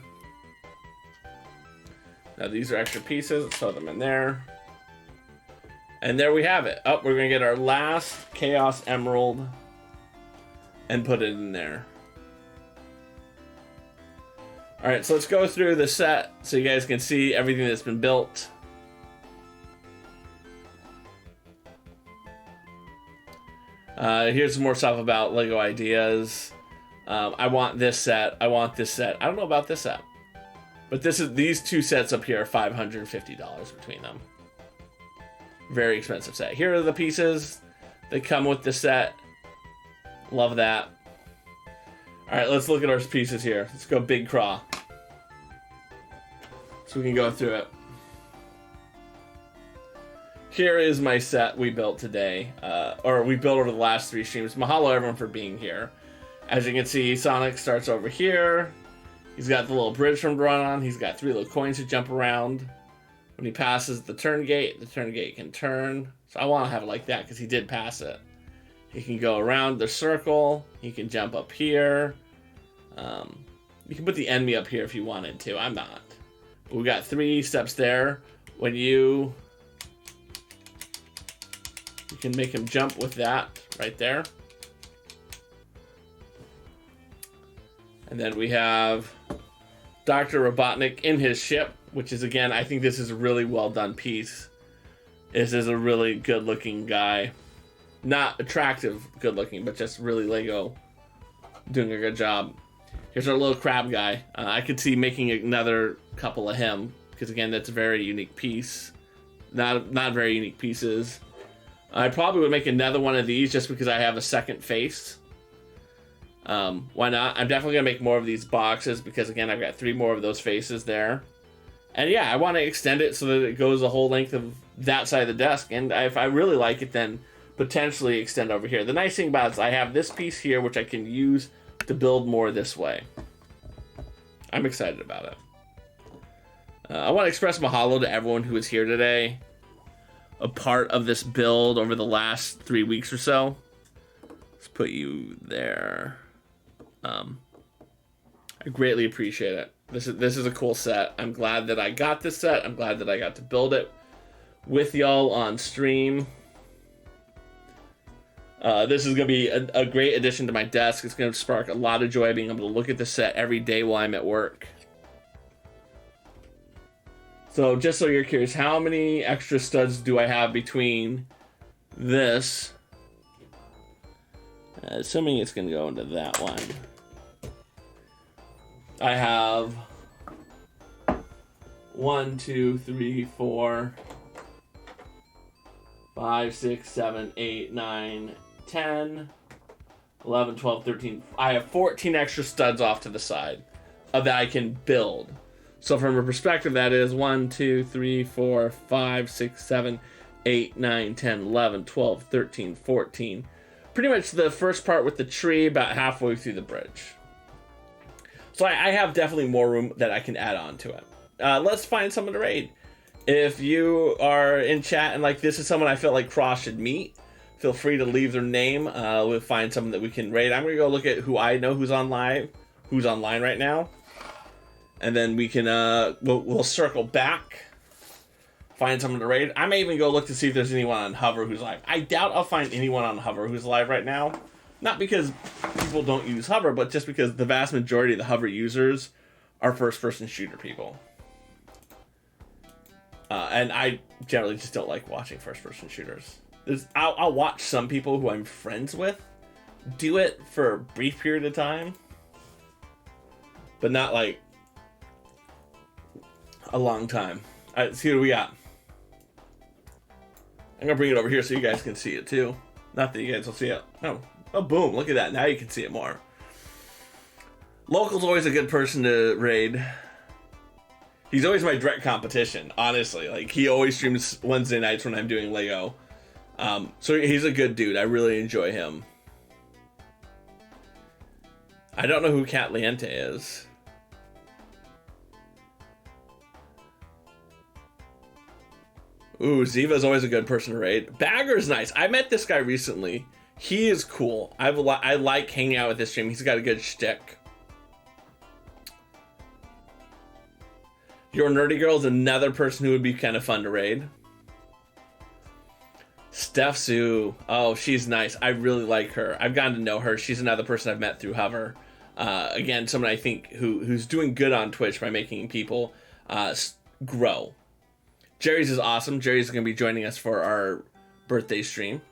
Now these are extra pieces. Let's throw them in there. And there we have it. Oh, we're going to get our last Chaos Emerald and put it in there. Alright, so let's go through the set so you guys can see everything that's been built. Here's some more stuff about Lego ideas. I want this set. I want this set. I don't know about this set. But these two sets up here are $550 between them. Very expensive set. Here are the pieces that come with the set. Love that. Alright, let's look at our pieces here. Let's go Big Craw. So we can go through it. Here is my set we built today. Or we built over the last 3 streams. Mahalo everyone for being here. As you can see, Sonic starts over here. He's got the little bridge from to run on. He's got 3 little coins to jump around. When he passes the turn gate can turn. So I want to have it like that because he did pass it. He can go around the circle. He can jump up here. You can put the enemy up here if you wanted to. I'm not. But we got 3 steps there. When you can make him jump with that right there. And then we have Dr. Robotnik in his ship, which is, again, I think this is a really well done piece. This is a really good looking guy. Not attractive good looking, but just really Lego doing a good job. Here's our little crab guy. I could see making another couple of him, because again, that's a very unique piece. Not very unique pieces. I probably would make another one of these just because I have a second face. Why not? I'm definitely going to make more of these boxes because, again, I've got 3 more of those faces there. And yeah, I want to extend it so that it goes the whole length of that side of the desk. And if I really like it, then potentially extend over here. The nice thing about it is I have this piece here, which I can use to build more this way. I'm excited about it. I want to express mahalo to everyone who is here today, a part of this build over the last 3 weeks or so. Let's put you there. I greatly appreciate it. This is a cool set. I'm glad that I got this set. I'm glad that I got to build it with y'all on stream. This is going to be a great addition to my desk. It's going to spark a lot of joy being able to look at this set every day while I'm at work. So just so you're curious, how many extra studs do I have between this? Assuming it's going to go into that one. I have 1, 2, 3, 4, 5, 6, 7, 8, 9, 10, 11, 12, 13. I have 14 extra studs off to the side that I can build. So from a perspective, that is 1, 2, 3, 4, 5, 6, 7, 8, 9, 10, 11, 12, 13, 14. Pretty much the first part with the tree about halfway through the bridge. So I have definitely more room that I can add on to it. Let's find someone to raid. If you are in chat and like this is someone I feel like Cross should meet, feel free to leave their name. We'll find someone that we can raid. I'm gonna go look at who I know who's online right now, and then we can we'll circle back, find someone to raid. I may even go look to see if there's anyone on Hover who's live. I doubt I'll find anyone on Hover who's live right now. Not because people don't use Hover, but just because the vast majority of the Hover users are first-person shooter people. And I generally just don't like watching first-person shooters. I'll watch some people who I'm friends with do it for a brief period of time, but not like a long time. All right, let's see what we got. I'm gonna bring it over here so you guys can see it too. Not that you guys will see it. Oh, boom! Look at that. Now you can see it more. Local's always a good person to raid. He's always my direct competition, honestly. Like, he always streams Wednesday nights when I'm doing Lego. So he's a good dude. I really enjoy him. I don't know who Cat Liente is. Ooh, Ziva's always a good person to raid. Bagger's nice. I met this guy recently. He is cool. I like hanging out with this stream. He's got a good shtick. Your Nerdy Girl is another person who would be kind of fun to raid. Steph Sue. Oh, she's nice. I really like her. I've gotten to know her. She's another person I've met through Hover. Again, someone I think who's doing good on Twitch by making people grow. Jerry's is awesome. Jerry's going to be joining us for our birthday stream.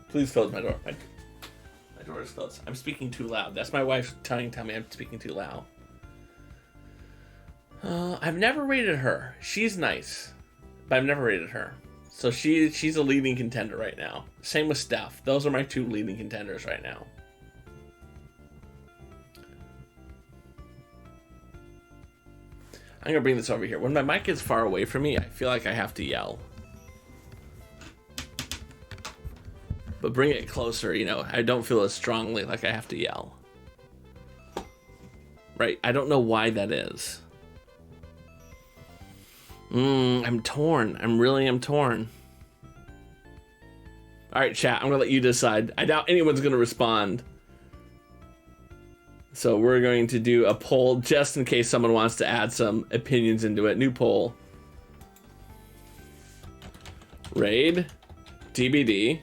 Please close my door. My door is closed. I'm speaking too loud. That's my wife tell me I'm speaking too loud. I've never rated her. She's nice, but I've never rated her. So she's a leading contender right now. Same with Steph. Those are my 2 leading contenders right now. I'm gonna bring this over here. When my mic is far away from me, I feel like I have to yell. But bring it closer, you know, I don't feel as strongly like I have to yell. Right? I don't know why that is. I'm torn. I'm torn. All right, chat, I'm gonna let you decide. I doubt anyone's gonna respond. So we're going to do a poll just in case someone wants to add some opinions into it. New poll. Raid. DBD.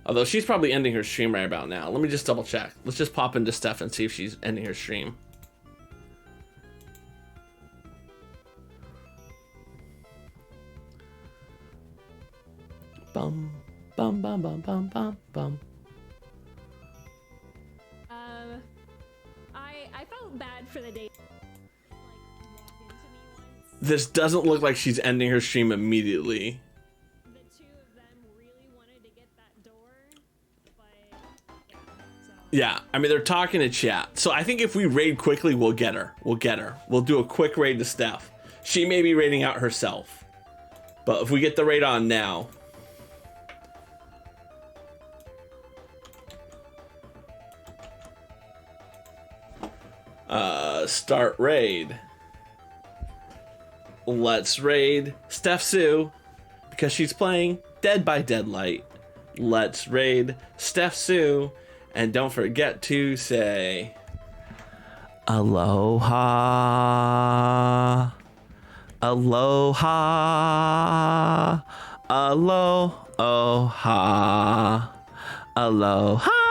Although she's probably ending her stream right about now. Let me just double check. Let's just pop into Steph and see if she's ending her stream. Bum, bum, bum, bum, bum, bum, bum. I felt bad for the date. This doesn't look like she's ending her stream immediately. The 2 of them really wanted to get that door, but yeah. So. Yeah, I mean, they're talking to chat. So I think if we raid quickly, we'll get her. We'll do a quick raid to Steph. She may be raiding out herself. But if we get the raid on now. Start raid. Let's raid Steph Sue because she's playing Dead by Deadlight. Let's raid Steph Sue, and don't forget to say aloha, aloha, aloha, aloha.